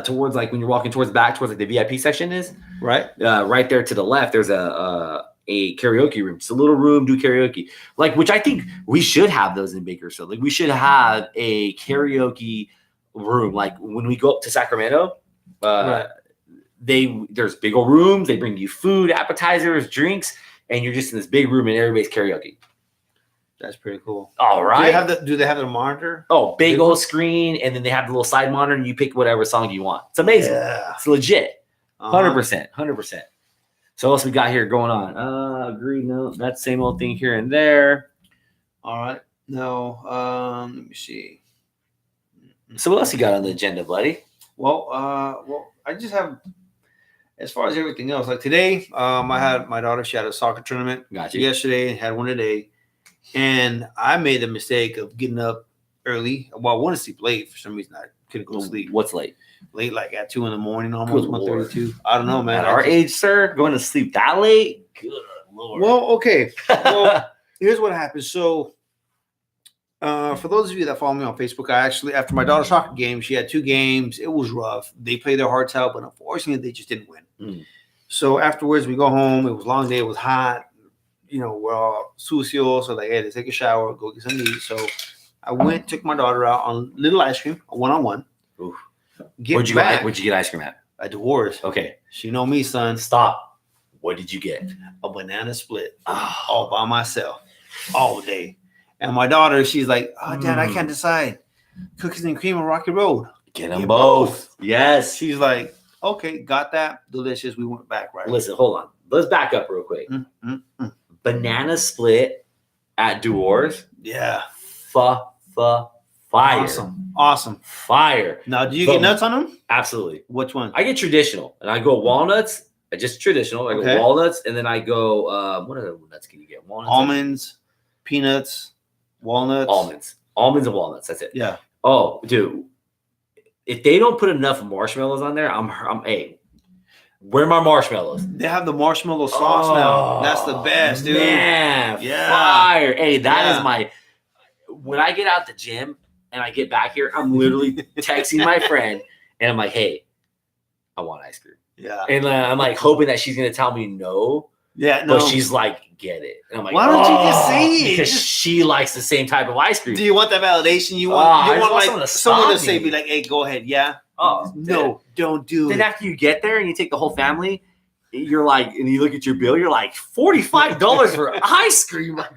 Towards like when you're walking towards like the VIP section is. Right. Right there to the left. There's a karaoke room. It's a little room, do karaoke. Like, which I think we should have those in Bakersfield. Like we should have a karaoke room. Like when we go up to Sacramento, there's big old rooms. They bring you food, appetizers, drinks, and you're just in this big room and everybody's karaoke. That's pretty cool. All right. Do they have the monitor? Oh, big old screen, and then they have the little side monitor, and you pick whatever song you want. It's amazing. Yeah. It's legit. Uh-huh. 100%. So what else we got here going on? Agree. No, that same old thing here and there. All right. No. Let me see. So what else you got on the agenda, buddy? Well, I just have, as far as everything else, like today, I had my daughter. She had a soccer tournament Gotcha. yesterday. Had one today, and I made the mistake of getting up early. Well, I wanted to sleep late for some reason. I couldn't go to sleep. What's late? Late, like at 2 a.m, almost Good Lord. 1:32. I don't know, man. At our age, sir, going to sleep that late? Good Lord. Well, okay. Well, here's what happened. So, for those of you that follow me on Facebook, I actually, after my daughter's soccer game, she had 2 games. It was rough. They played their hearts out, but unfortunately, they just didn't win. Mm. So afterwards, we go home. It was a long day. It was hot. You know, we're all sucio. So like, hey, let's take a shower, go get something to eat. So I took my daughter out on little ice cream, a one-on-one. Oof. Get back. Where'd you get ice cream at? At Dewars. Okay. She know me, son. Stop. What did you get? A banana split Oh, all by myself all day. And my daughter, she's like, oh, Dad, I can't decide. Cookies and cream or Rocky Road. get them Get both. Yes. She's like, okay, got that. Delicious. We went back, right? Listen, hold on. Let's back up real quick. Banana split at Dewars. Yeah. Fire. Awesome. Fire. Now, do you get nuts on them? Absolutely. Which one? I get traditional, and I go walnuts. Just traditional. I go Okay. walnuts, and then I go. What other nuts can you get? Walnuts, Almonds, peanuts, walnuts. almonds, and walnuts. That's it. Yeah. Oh, dude, if they don't put enough marshmallows on there, I'm hey, where are my marshmallows? They have the marshmallow sauce now. That's the best, dude. Man, Yeah. fire. Hey, that is Yeah. my. When I get out the gym and I get back here, I'm literally texting my friend, and I'm like, hey, I want ice cream. Yeah. And I'm like hoping that she's gonna tell me no, Yeah. No. but she's like, get it. And I'm like, Why don't you just say it? Because Just- she likes the same type of ice cream. Do you want that validation? You I want, just you want want like someone to someone to stop say, me. be like, hey, go ahead. Yeah. Oh No, don't do Then it. after you get there and you take the whole family, you're like, and you look at your bill, you're like $45 for ice cream. Like,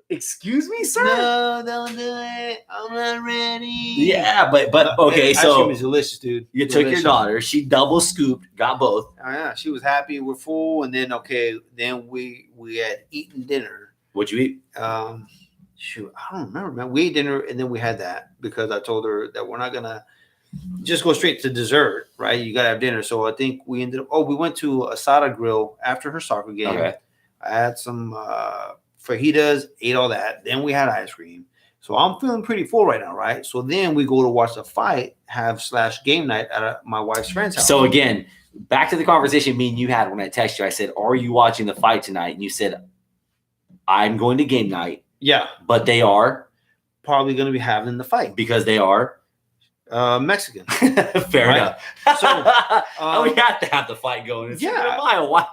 excuse me, sir. No, don't do it. I'm not ready. Yeah, but okay, Ice cream so is delicious, dude. you took your Delicious. daughter, she double scooped, got both. Oh, yeah, she was happy. We're full, and then then we had eaten dinner. What'd you eat? Shoot, I don't remember, man. We ate dinner, and then we had that because I told her that we're not gonna just go straight to dessert, right? You gotta have dinner. So I think we ended up. Oh, we went to Asada Grill after her soccer game. Okay. I had some fajitas, ate all that. Then we had ice cream. So I'm feeling pretty full right now, right? So then we go to watch the fight, / game night at my wife's friend's house. So again, back to the conversation me and you had when I texted you. I said, are you watching the fight tonight? And you said, I'm going to game night, yeah, but they are probably going to be having the fight. because they are Mexican. fair Right. enough. So, we have to have the fight going. It's yeah. a mile. Why?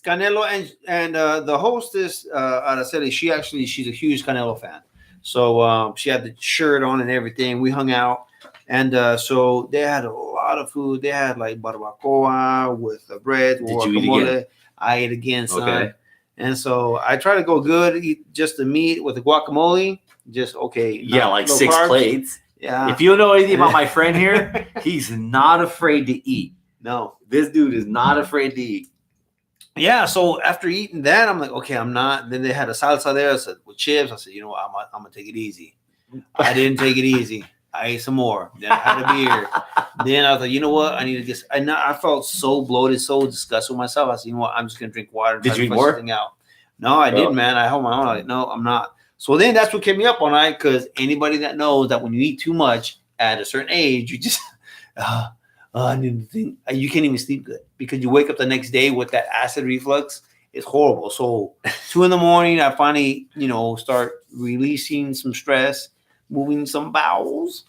Canelo and the hostess, Araceli, she's a huge Canelo fan. So she had the shirt on and everything. We hung out. And so they had a lot of food. They had like barbacoa with the bread. Did you eat again? I ate again, son. Okay. And so I try to go good, eat just the meat with the guacamole. Just okay. Yeah, like no 6 carbs. plates. Yeah. If you don't know anything about my friend here, he's not afraid to eat. No. This dude is not afraid to eat. Yeah, so after eating that, I'm like, okay, I'm not. Then they had a salsa there. I said, with chips. I said, you know what? I'm gonna take it easy. I didn't take it easy. I ate some more. Then I had a beer. Then I was like, you know what? I need to get. I felt so bloated, so disgusted with myself. I said, you know what? I'm just gonna drink water. And Did try you to eat flush more? this thing out. No, I Oh. didn't, man. I held my own. Like, no, I'm not. So then that's what kept me up all night, because anybody that knows that when you eat too much at a certain age, you just I need to think. You can't even sleep good because you wake up the next day with that acid reflux. It's horrible. So 2 a.m, I finally, start releasing some stress, moving some bowels.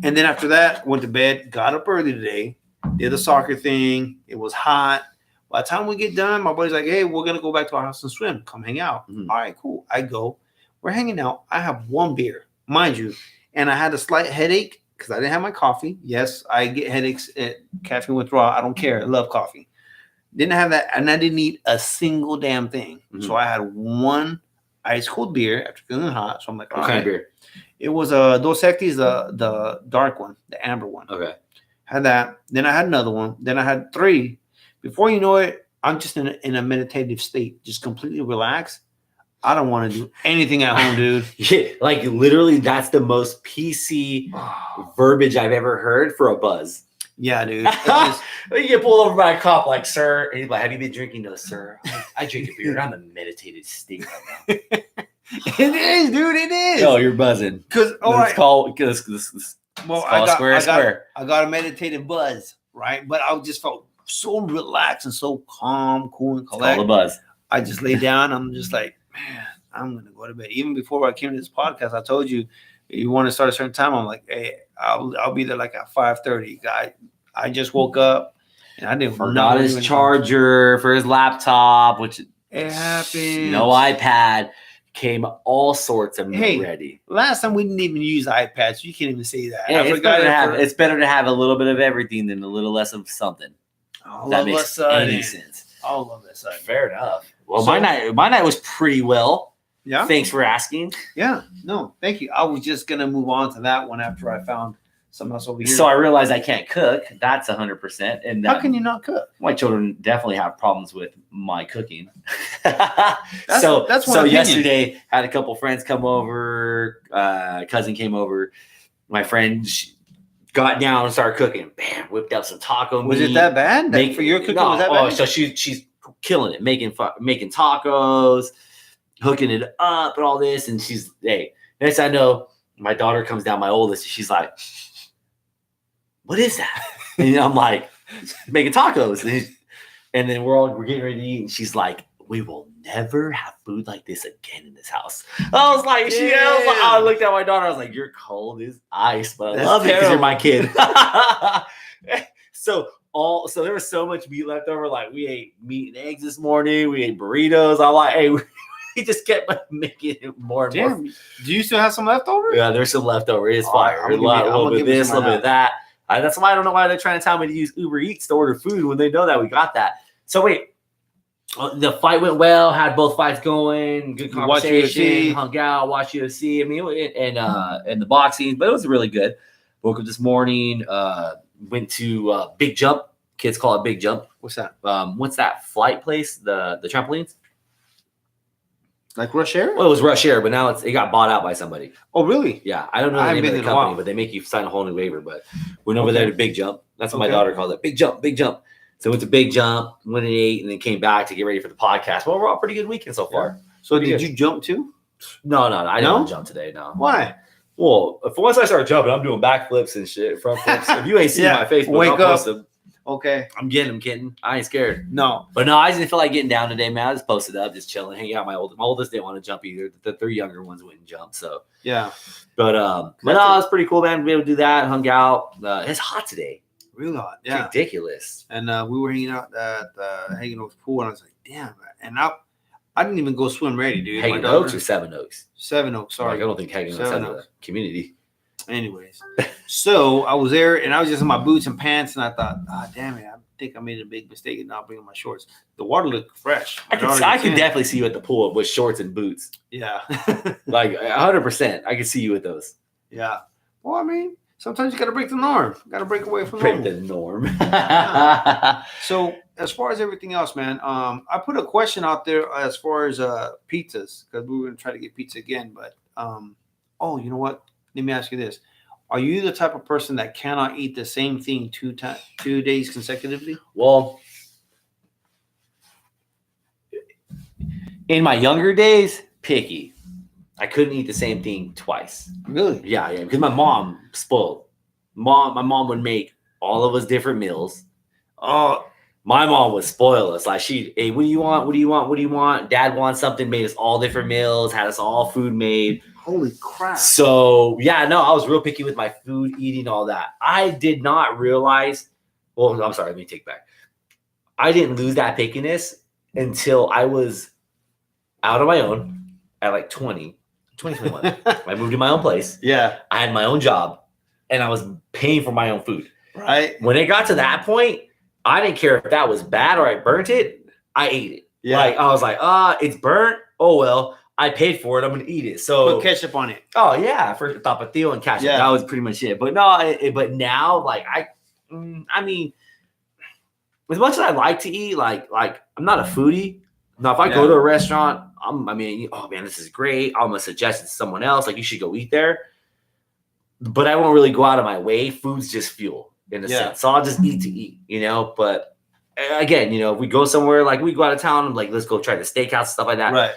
And then after that, went to bed, got up early today, did the soccer thing. It was hot. By the time we get done, my buddy's like, hey, we're going to go back to our house and swim. Come hang out. Mhm. All right, cool. I go. We're hanging out. I have one beer, mind you. And I had a slight headache because I didn't have my coffee. Yes, I get headaches at caffeine withdrawal. I don't care. I love coffee. Didn't have that. And I didn't eat a single damn thing. Mhm. So I had one ice cold beer after feeling hot. So I'm like, What all kind of right. beer? It was a Dos Equis, the dark one, the amber one. Okay. Had that. Then I had another one. Then I had 3. Before you know it, I'm just in a meditative state, just completely relaxed. I don't want to do anything at home, dude. Yeah, like literally, that's the most PC verbiage I've ever heard for a buzz. Yeah, dude. It was- You get pulled over by a cop, like, sir. And he's like, have you been drinking? No, sir. I drink a beer. I'm in a meditative state right now. it is, dude. It is. No, you're buzzing. Because all Let's right. call this. Well, call square. I got a meditative buzz, right? But I just felt so relaxed and so calm, cool, and Call the collected. buzz. I just lay down. I'm just like, man, I'm gonna go to bed. Even before I came to this podcast, I told you you want to start a certain time. I'm like, hey, I'll be there like at 5:30. I just woke up and I didn't Forgot do his anything. charger for his laptop, which It happened. no iPad. Came all sorts of Hey, ready. Last time we didn't even use iPads. You can't even say that. Yeah, I it's forgot it's better to have a little bit of everything than a little less of something. all That of a makes sudden. any sense. All of a sudden. Fair enough. Well, So- my night was pretty well. Yeah. Thanks for asking. Yeah. No, thank you. I was just gonna move on to that one after I found something else over here. So I realized I can't cook. That's 100%. And how can you not cook? my children definitely have problems with my cooking. That's so one so opinion. yesterday had a couple friends come over. Cousin came over. My friend got down and started cooking. Bam, whipped up some taco Was meat. it that bad? That for your cooking No, was that oh, bad? so she's killing it, making tacos, hooking it up, and all this. And she's next I know, my daughter comes down, my oldest. She's like, "What is that?" And I'm like, "Making tacos." And then we're getting ready to eat, and she's like, "We will never have food like this again in this house." I was like, I looked at my daughter. I was like, "You're cold as ice, but I That's love it because you're my terrible. kid." So there was so much meat left over. Like we ate meat and eggs this morning. We ate burritos. I'm like, hey, we just kept making it more and more. Damn. Do you still have some left over? Yeah, there's some leftover. It's All right, fire. I'm A gonna little bit give of me this, a some little of bit of that. That's why I don't know why they're trying to tell me to use Uber Eats to order food when they know that we got that. So wait, the fight went well. Had both fights going. Good You watched conversation. UFC. Hung out. Watched UFC. I mean, and the boxing, but it was really good. Woke up this morning. Went to Big Jump. Kids call it Big Jump. What's that? What's that flight place? The trampolines? Like Rush Air? Well, it was Rush Air, but now it got bought out by somebody. Oh, really? Yeah, I don't know I the haven't name of been the in a company, while. but they make you sign a whole new waiver. But went over Okay. there to Big Jump. That's what my Okay. daughter calls it. Big Jump, Big Jump. So went to Big Jump, went and ate, and then came back to get ready for the podcast. Well, we're all pretty good weekend so far. So Pretty did good. you jump too? No, I No? didn't jump today. No. Why? Well, if once I start jumping, I'm doing backflips and shit, front flips. If you ain't seen Yeah, my Facebook, wake I'll post up. them. Okay. I'm getting them, kitten. I ain't scared. No. But no, I just didn't feel like getting down today, man. I just posted up, just chilling, hanging out. My oldest didn't want to jump either. The 3 younger ones wouldn't jump. So, Yeah. but no, it was pretty cool, man. To be able to do that, hung out. It's hot today. Real hot. It's Yeah. ridiculous. And we were hanging out at Hagen Oaks pool, and I was like, damn. And I didn't even go swim ready, dude. Hagen My daughter- Oaks or Seven Oaks? 7 Oaks. Sorry, Sorry. I don't think Hagen Oaks Seven has a Oaks. community. Anyways, so I was there, and I was just in my boots and pants, and I thought, damn it, I think I made a big mistake in not bringing my shorts. The water looked fresh. I My daughter could gets in. definitely see you at the pool with shorts and boots. Yeah. Like 100%. I could see you with those. Yeah. Well, I mean, sometimes you got to break the norm. Got to break away from Break normal. the norm. So as far as everything else, man, I put a question out there as far as pizzas, because we were gonna try to get pizza again, but you know what? Let me ask you this: are you the type of person that cannot eat the same thing 2 days consecutively? Well, in my younger days, picky. I couldn't eat the same thing twice. Really? Yeah, because my mom spoiled. My mom would make all of us different meals. Oh, My mom would spoil us. Like hey, what do you want? What do you want? What do you want? Dad wants something, made us all different meals, had us all food made. holy crap! So yeah, no, I was real picky with my food, eating all that. I did not realize. Well, I'm sorry, let me take back. I didn't lose that pickiness until I was out on my own at like 2021. I moved to my own place. Yeah. I had my own job, and I was paying for my own food. Right. When it got to that point, I didn't care if that was bad or I burnt it. I ate it. Yeah. Like I was like, it's burnt. Oh well. I paid for it. I'm gonna eat it. So Put ketchup on it. oh yeah, for tapatio and ketchup. Yeah. That was pretty much it. But no, but now like I mean, as much as I like to eat, like I'm not a foodie. Now, if I go Yeah. to a restaurant, oh man, this is great. I'm gonna suggest it to someone else. Like you should go eat there. But I won't really go out of my way. Food's just fuel in a Yeah. sense. So I'll just eat to eat, But again, if we go somewhere, like we go out of town, like let's go try the steakhouse, stuff like that. Right.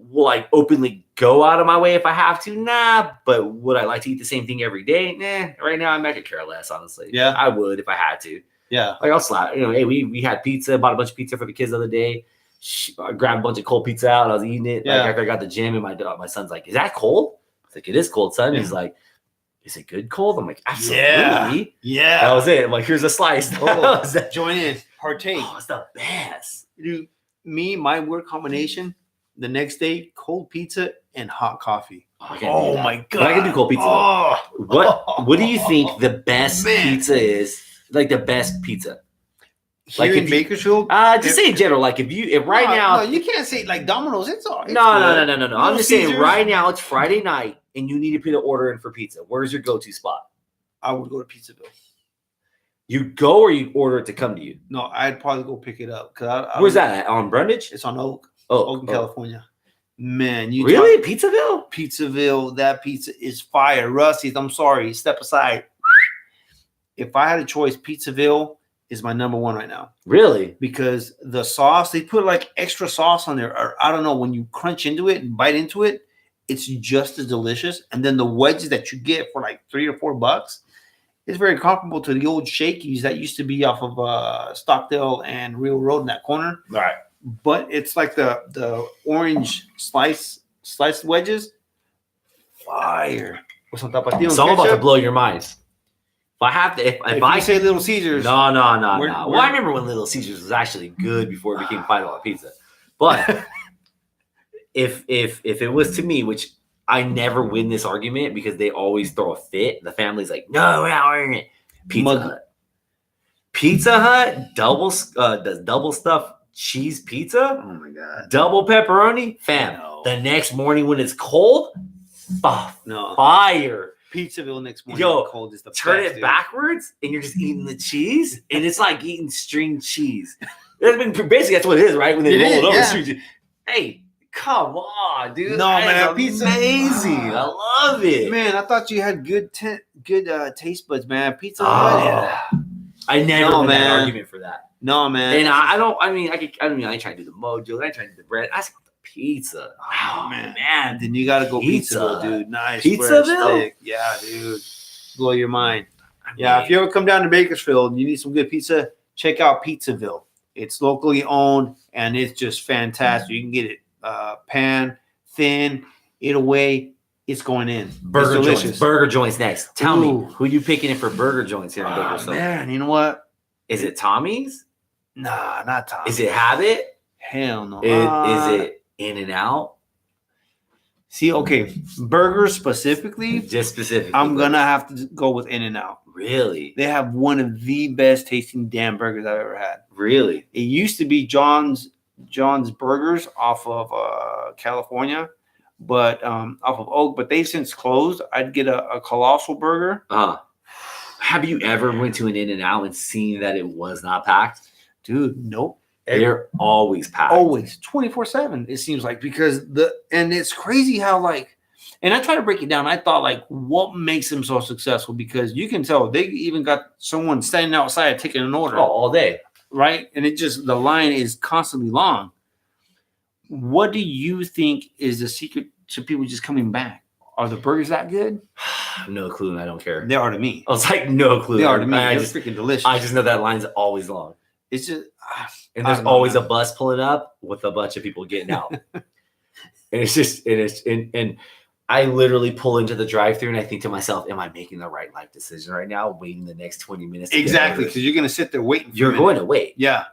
Will like openly go out of my way if I have to? Nah. But would I like to eat the same thing every day? Nah. Right now, I could care less, honestly. Yeah. I would if I had to. Yeah. Like I'll slap. Hey, we had pizza, bought a bunch of pizza for the kids the other day. I grabbed a bunch of cold pizza out. I was eating it. Yeah. Like after I got the gym, and my son's like, "Is that cold?" I was like, "It is cold, son." Yeah. He's like, "Is it good cold?" I'm like, "Absolutely." Yeah. Yeah. That was it. I'm like, "Here's a slice." That Oh, was it. join in. Partake. Oh, it's the best. Dude, my word combination, the next day, cold pizza and hot coffee. Oh, I can't do Oh that. my But God. I can do cold pizza. Oh. What do you think the best Man. pizza is? Like the best pizza? Here Like in if you- Bakersfield? Just say in general. Like if right now. No, you can't say like Domino's. It's all. It's No. good. I'm Little just saying Caesars. right now it's Friday night and you need to put an order in for pizza. Where's your go-to spot? I would go to Pizzaville. You go or you order it to come to you? No, I'd probably go pick it up. Where's that at? On Brundage? It's on Oak, Oh, California. Man, you really? Pizzaville? Pizzaville, that pizza is fire. Rusty's, I'm sorry, step aside. If I had a choice, Pizzaville is my number one right now Really? because the sauce, they put like extra sauce on there. Or I don't know, when you crunch into it and bite into it, it's just as delicious. And then the wedges that you get for like $3 or $4, it's very comparable to the old Shakey's that used to be off of Stockdale and Real Road in that corner. Right. But it's like the orange sliced wedges. Fire. With some tapatio So I'm and about to ketchup. blow your minds. If I have to, if If I you say Little Caesars, no. We're- Well, I remember when Little Caesars was actually good before it became $5 pizza. But if it was to me, which I never win this argument because they always throw a fit. The family's like, no, we're not ordering it. Pizza Hut. Pizza Hut does double stuffed cheese pizza, oh my god, double pepperoni, fam. No. The next morning when it's cold, no. fire. Pizzaville next morning. Yo, cold is the Turn best, it dude. backwards and you're just eating the cheese, and it's like eating string cheese. Basically, that's what it is, right? When they It roll is, it over, yeah. string cheese. Hey, come on, dude. No, That man, is pizza- amazing. I love it. Man, I thought you had good taste buds, man. Pizza Oh, Hut. I never No, win that man. argument for that. No, man. And I don't. I mean, I ain't trying to do the mojo. I ain't trying to do the bread. I just want the pizza. Oh, man. Then you got to go Pizza. Pizzaville, dude. Nice. Pizzaville? square stick. Yeah, dude. Blow your mind. Yeah, if you ever come down to Bakersfield and you need some good pizza, check out Pizzaville. It's locally owned and it's just fantastic. You can get it pan, thin, it away. It's going in. burger it's joints. delicious. Burger joints next. Tell Ooh. me, who you picking in for burger joints here in Oh, Bakersfield? man, you know what? Is it Tommy's? Nah, not Tom. Is it Habit? Hell no. Is it In and Out? See, okay, burgers specifically, Just specifically. I'm gonna have to go with In-N-Out. Really, They have one of the best tasting damn burgers I've ever had. really. It used to be John's Burgers off of California, but off of Oak, but they've since closed. I'd get a colossal burger. Have you ever went to an In and Out and seen that it was not packed? Dude, nope. They're always packed. Always 24/7, it seems like, because and it's crazy how like, and I try to break it down. I thought like, what makes them so successful? Because you can tell they even got someone standing outside taking an order. Oh, all day. Right? And it just, the line is constantly long. What do you think is the secret to people just coming back? Are the burgers that good? No clue, and I don't care. They are to me. I was like, no clue. They are to me. I They're just freaking delicious. I just know that line's always long. It's just, And I there's don't know, always man. a bus pulling up with a bunch of people getting out. And it's just, and I literally pull into the drive-thru and I think to myself, am I making the right life decision right now? Waiting the next 20 minutes. to get exactly, orders? because you're going to sit there waiting. for a You're minute. going to wait. Yeah.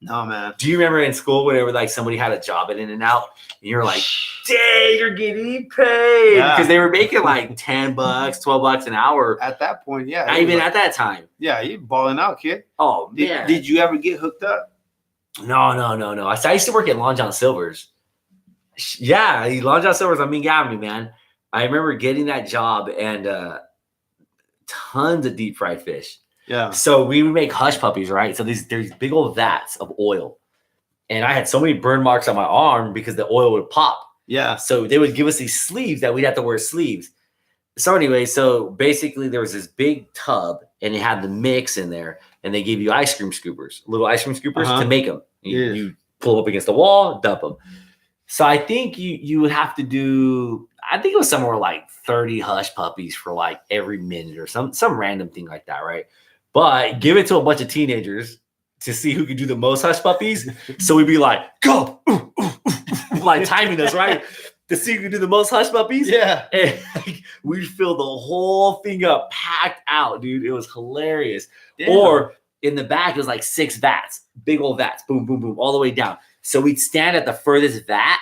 No, man. Do you remember in school whenever like somebody had a job at In-N-Out and you're like, dang, you're getting paid. Yeah. Because they were making like $10, $12 an hour. At that point, yeah. Not it was even like- at that time. Yeah, you're balling out, kid. Oh, man. Did you ever get hooked up? No. I used to work at Long John Silver's. Yeah, Long John Silver's on Mink Avenue, man. I remember getting that job and tons of deep fried fish. Yeah. So we would make hush puppies, right? So there's big old vats of oil. And I had so many burn marks on my arm because the oil would pop. Yeah. So they would give us these sleeves that we'd have to wear sleeves. So anyway, so basically there was this big tub and it had the mix in there and they gave you ice cream scoopers, little ice cream scoopers to make them. You pull them up against the wall, dump them. So I think you would have to do, I think it was somewhere like 30 hush puppies for like every minute or some random thing like that, right? But give it to a bunch of teenagers to see who could do the most hush puppies. So we'd be like, go, ooh, ooh, ooh, like timing us, right? To see who could do the most hush puppies. Yeah. And like, we'd fill the whole thing up, packed out, dude. It was hilarious. Damn. Or in the back, it was like 6 vats, big old vats, boom, boom, boom, all the way down. So we'd stand at the furthest vat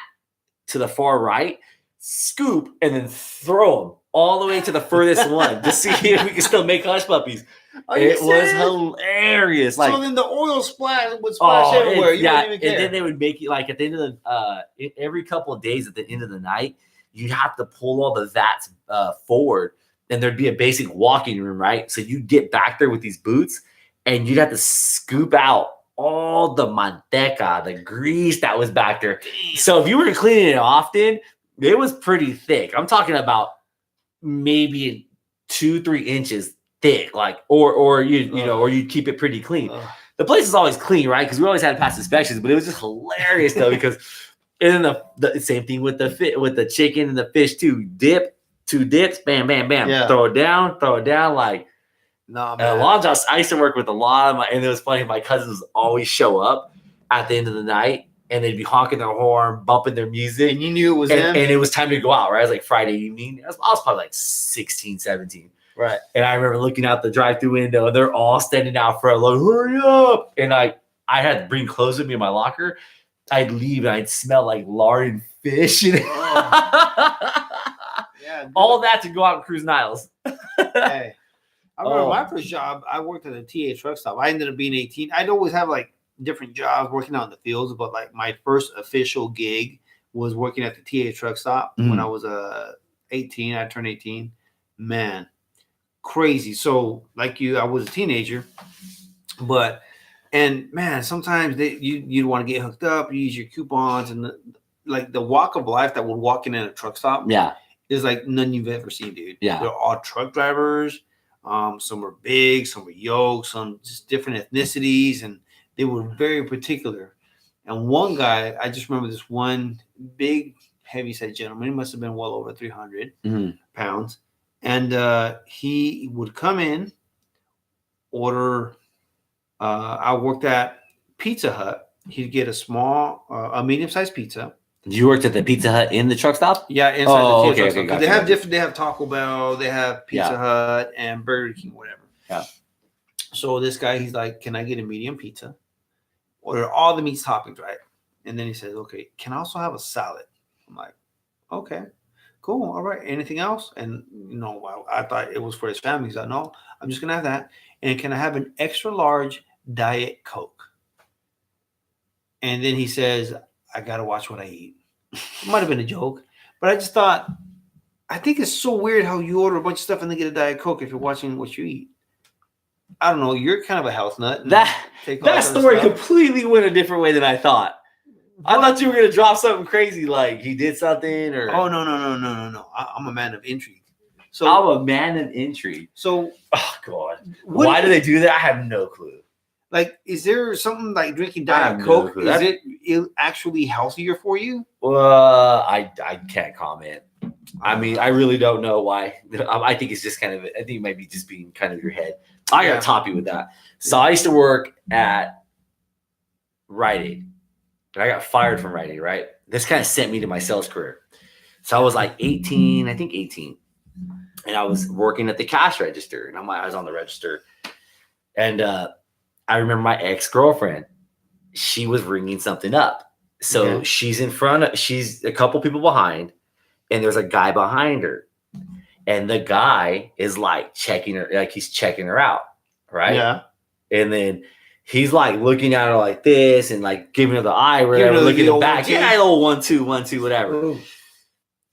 to the far right, scoop, and then throw them all the way to the furthest one to see if we could still make hush puppies. It was hilarious. Like, so then the oil would splash everywhere. You wouldn't even care. And then they would make it like at the end of the every couple of days at the end of the night, you'd have to pull all the vats forward, and there'd be a basic walking room, right? So you'd get back there with these boots, and you'd have to scoop out all the manteca, the grease that was back there. So if you were cleaning it often, it was pretty thick. I'm talking about maybe 2-3 inches thick, like or you know, or you'd keep it pretty clean. The place is always clean, right? Because we always had to pass inspections, but it was just hilarious though, because and then the same thing with the chicken and the fish too. 2 dips, bam, bam, bam. Yeah. Throw it down, like. No, man. I used to work with a lot of and it was funny. My cousins always show up at the end of the night and they'd be honking their horn, bumping their music. And you knew it was them? And it was time to go out, right? It was like Friday evening. I was probably like 16, 17. Right. And I remember looking out the drive-through window and they're all standing out front, like, hurry up. And I had to bring clothes with me in my locker. I'd leave and I'd smell like lard and fish. And Yeah. all that to go out and cruise Niles. Hey. I remember my first job, I worked at a TA truck stop. I ended up being 18. I'd always have like different jobs working out in the fields, but like my first official gig was working at the TA truck stop when I was 18. I turned 18. Man, crazy. So like you, I was a teenager, and man, sometimes you'd want to get hooked up, you use your coupons, and the walk of life that would walk in at a truck stop is like none you've ever seen, dude. Yeah. They're all truck drivers. Some were big, some were yoked, some just different ethnicities, and they were very particular. And one guy, I just remember this one big, heavy-set gentleman. He must have been well over 300 pounds. And he would come in, order. I worked at Pizza Hut. He'd get a medium-sized pizza. You worked at the Pizza Hut in the truck stop? Yeah, inside the okay, truck stop. gotcha, They have different. They have Taco Bell, they have Pizza Hut, and Burger King, whatever. Yeah. So this guy, he's like, "Can I get a medium pizza? Order all the meats toppings, right?" And then he says, "Okay, can I also have a salad?" I'm like, "Okay, cool, all right. Anything else?" And I thought it was for his family. He's like, "No, I'm just gonna have that. And can I have an extra large Diet Coke?" And then he says, "I gotta watch what I eat." It might have been a joke, but I just thought, I think it's so weird how you order a bunch of stuff and then get a Diet Coke if you're watching what you eat. I don't know. You're kind of a health nut. That story completely went a different way than I thought. I thought you were gonna drop something crazy, like he did something, or oh no. I'm a man of intrigue. So I'm a man of intrigue. So oh god, why do they do that? I have no clue. Like, is there something like drinking Diet Coke? Is it actually healthier for you? I can't comment. I mean, I really don't know why. I think it's just kind of, I think it might be just being kind of your head. I got to top you with that. So I used to work at Rite Aid. And I got fired from Rite Aid, right? This kind of sent me to my sales career. So I was like 18, I think 18. And I was working at the cash register. And I was on the register. And I remember my ex-girlfriend, she was ringing something up. So she's a couple people behind, and there's a guy behind her. And the guy is like checking her, like he's checking her out, right? Yeah. And then he's like looking at her like this and like giving her the eye, Giving whatever, her looking the at old back. 1-2. Yeah, a little 1-2, whatever. Ooh.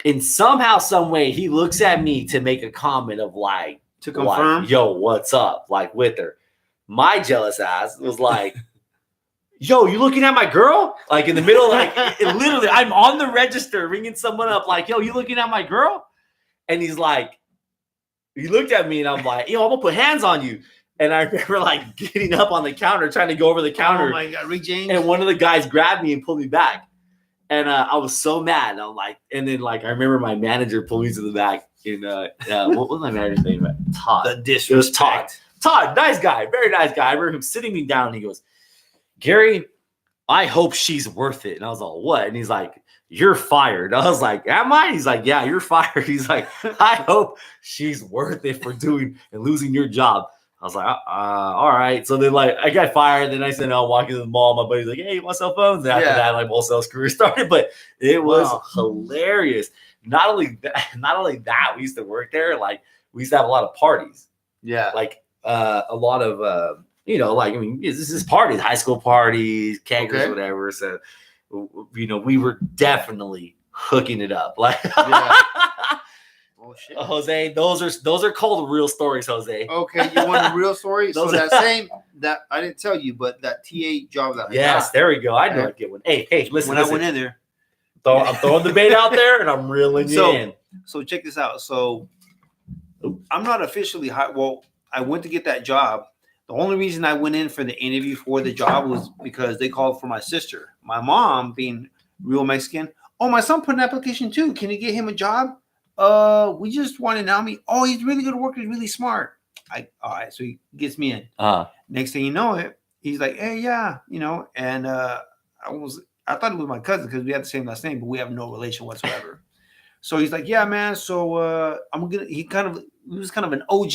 And somehow, some way, he looks at me to make a comment of like, To confirm. like, yo, what's up? Like with her. My jealous ass was like, yo, you looking at my girl? Like in the middle, like literally, I'm on the register ringing someone up, like, yo, you looking at my girl? And he's like, he looked at me and I'm like, yo, I'm gonna put hands on you. And I remember like getting up on the counter, trying to go over the counter. Oh my God, Rick James. And one of the guys grabbed me and pulled me back. And I was so mad. I'm like, and then like I remember my manager pulled me to the back. And what was my manager's name? Todd. The disrespect. It was Todd. Todd, nice guy, very nice guy. I remember him sitting me down and he goes, Gary, I hope she's worth it. And I was like, what? And he's like, you're fired. I was like, am I? He's like, yeah, you're fired. He's like, I hope she's worth it for doing and losing your job. I was like, all right. So then, like, I got fired. Then I said, I'll walk into the mall. My buddy's like, hey, you want cell phones? And after that, like, wholesale career started. But it was hilarious. Not only that, we used to work there. Like, we used to have a lot of parties. Yeah. Like, a lot of, you know, like, I mean, this is parties, high school parties, keggers, whatever. So, you know, we were definitely hooking it up. Like, Oh shit. Jose, those are called real stories, Jose. Okay, you want a real story? So Those are- that I didn't tell you, but that TA job that I Yes, got, there we go. I know I'd get one. Hey, listen. when I went in there. I'm throwing the bait out there and I'm reeling you in. So check this out. So I'm not officially hired. Well, I went to get that job. The only reason I went in for the interview for the job was because they called for my sister. My mom, being real Mexican, oh, my son put an application too. Can you get him a job? We just want to know me. Oh, he's really good worker. He's really smart. All right. So he gets me in. Next thing you know it, he's like, hey, yeah, you know, and I thought it was my cousin because we had the same last name, but we have no relation whatsoever. So he's like, yeah, man. So he was kind of an OG.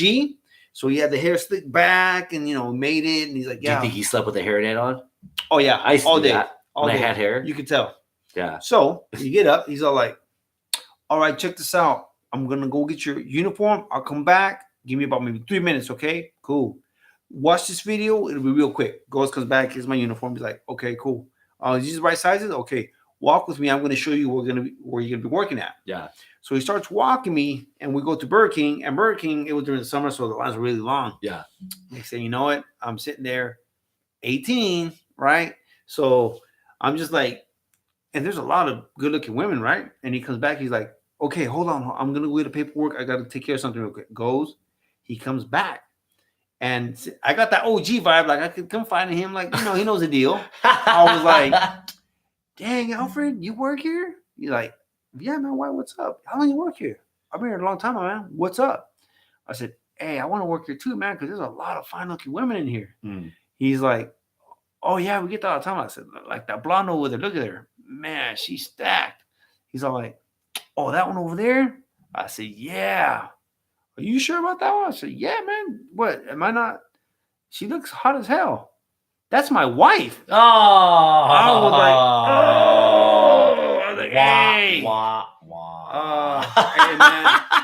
So he had the hair slicked back and, you know, made it. And he's like, yeah. Do you think he slept with a hairnet on? Oh, yeah. I used to all do day. that All when day. I had hair. You could tell. Yeah. So you get up. He's all like, all right, check this out. I'm going to go get your uniform. I'll come back. Give me about maybe 3 minutes. Okay, cool. Watch this video. It'll be real quick. Goes, comes back. Here's my uniform. He's like, okay, cool. Is these the right sizes? Okay. Walk with me. I'm going to show you where you're going to be working at. Yeah. So he starts walking me, and we go to Burger King. And Burger King, it was during the summer, so the lines were really long. Yeah. Next thing you know it, I'm sitting there, 18, right? So I'm just like, and there's a lot of good-looking women, right? And he comes back. He's like, okay, hold on. I'm going to go get the paperwork. I got to take care of something real quick. Goes. He comes back. And I got that OG vibe. Like, I could come find him. Like, you know, he knows the deal. I was like, dang, Alfred, you work here? He's like, yeah, man, why? What's up? How long you work here? I've been here a long time, man. What's up? I said, hey, I want to work here too, man, because there's a lot of fine-looking women in here. He's like, oh, yeah, we get that all the time. I said, like that blonde over there, look at her. Man, she's stacked. He's all like, oh, that one over there? I said, yeah. Are you sure about that one? I said, yeah, man. What? Am I not? She looks hot as hell. That's my wife. Oh. I was like, oh. I was like, hey. Hey, man.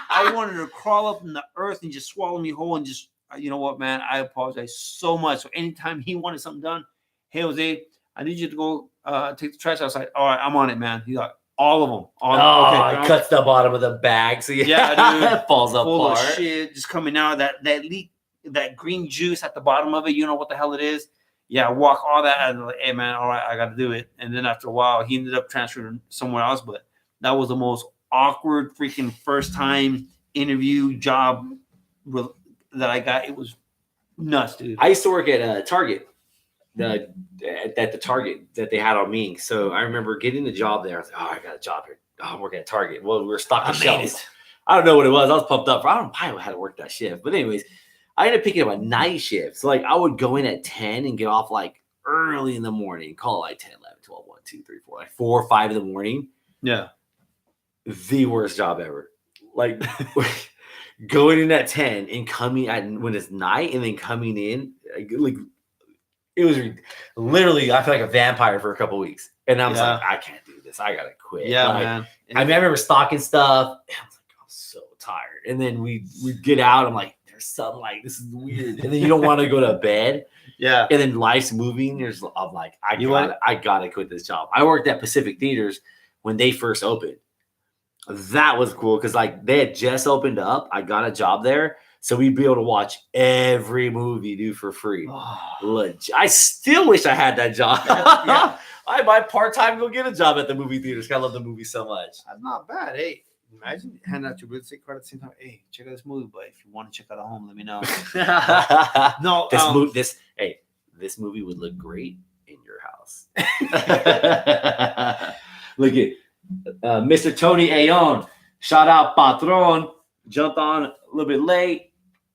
I wanted to crawl up in the earth and just swallow me whole and just, you know what, man? I apologize so much. So anytime he wanted something done, hey, Jose, I need you to go take the trash outside. All right, I'm on it, man. He's like, all of them. Okay. He cuts the bottom of the bag. So yeah, dude. It falls full apart. Of shit just coming out. That leak, that green juice at the bottom of it. You know what the hell it is? Yeah, walk all that. And like, hey, man, all right, I got to do it. And then after a while, he ended up transferring somewhere else. But that was the most awkward freaking first time interview job that I got. It was nuts, dude. I used to work at Target. At the Target that they had on me. So I remember getting the job there. I was like, oh, I got a job here. Oh, I'm working at Target. Well, we were stocking shelves. I don't know what it was. I was pumped up. I don't know how to work that shift. But anyways, I ended up picking up a night shift. So like I would go in at 10 and get off like early in the morning. Call it like 10, 11, 12, 1, 2, 3, 4, like 4 or 5 in the morning. Yeah. The worst job ever. Like going in at 10 and coming at when it's night and then coming in like it was literally, I feel like a vampire for a couple of weeks. And I was like, I can't do this. I got to quit. Yeah, like, man. I remember stocking stuff. And I was like, I'm so tired. And then we'd get out. I'm like, or something like this is weird. And then you don't want to go to bed. Yeah. And then life's moving. I'm like, I gotta quit this job. I worked at Pacific Theaters when they first opened. That was cool because like they had just opened up. I got a job there. So we'd be able to watch every movie, dude, for free. I still wish I had that job. Yeah. I might part-time go get a job at the movie theaters. I love the movie so much. That's not bad. Hey, imagine handing out your real estate card at the same time. Hey, check out this movie, but if you want to check out a home, let me know. No, this movie would look great in your house. Look at Mr. Tony Ayon. Shout out Patron. Jumped on a little bit late.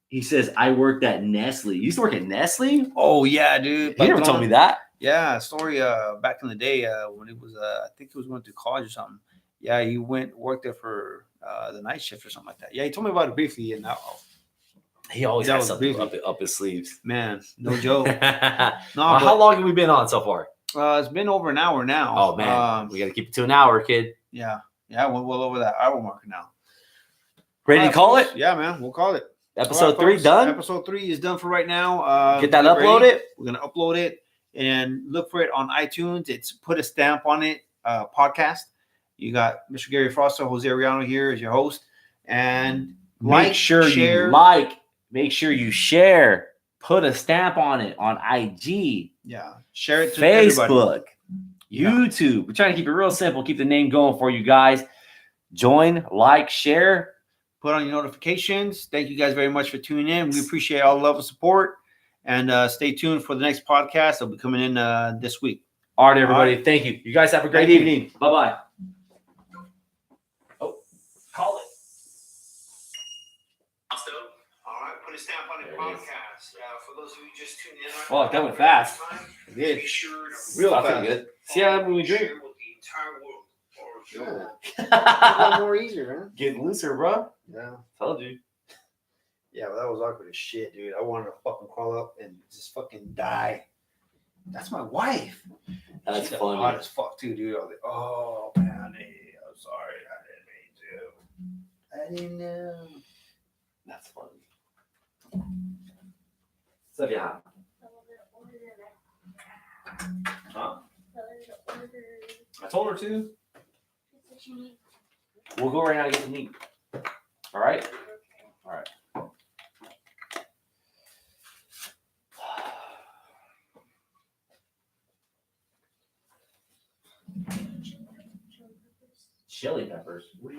He says, I worked at Nestle. You used to work at Nestle? Oh yeah, dude. You never told me that. Yeah, story back in the day when it was I think he was going to college or something. Yeah, he worked there for the night shift or something like that. Yeah, he told me about it briefly, and He always That has was something briefly. up his sleeves. man, no joke. Well, No, how long have we been on so far? it's been over an hour now. Oh man, we got to keep it to an hour, kid. Yeah, we're well over that hour mark now. Ready to call it? Yeah, man, we'll call it. Episode All right, 3 folks, done. Episode 3 is done for right now. Get that ready. uploaded. We're gonna upload it and look for it on iTunes. It's Put a Stamp on It podcast. You got Mr. Gary Froster, Jose Ariano here as your host, and Make sure share. you like. Make sure you share. Put a stamp on it on IG, Yeah, share it to everybody. Facebook, YouTube. We're trying to keep it real simple. Keep the name going for you guys. Join, like, share. Put on your notifications. Thank you guys very much for tuning in. We appreciate all the love and support. And stay tuned for the next podcast. They'll be coming in this week. All right, everybody. All right. Thank you. You guys have a great Thank you. evening. Bye-bye. Oh, call it. All right, Put a Stamp on It There it is. podcast. For those of you just tuning in. Oh, that went fast. It did. Real Real fast. fast. Good. See how when we drink? Share with the entire world. More easier, man. Getting looser, bro. Yeah. Told you. Yeah, well, that was awkward as shit, dude. I wanted to fucking crawl up and just fucking die. That's my wife. That's She's funny. hot as fuck too, dude. I was like, oh, Patty, I'm sorry, I didn't mean to. I didn't know. That's funny. So yeah. Huh? I told her to. We'll go right now and get to meet. All right. All right. Chili peppers. What do you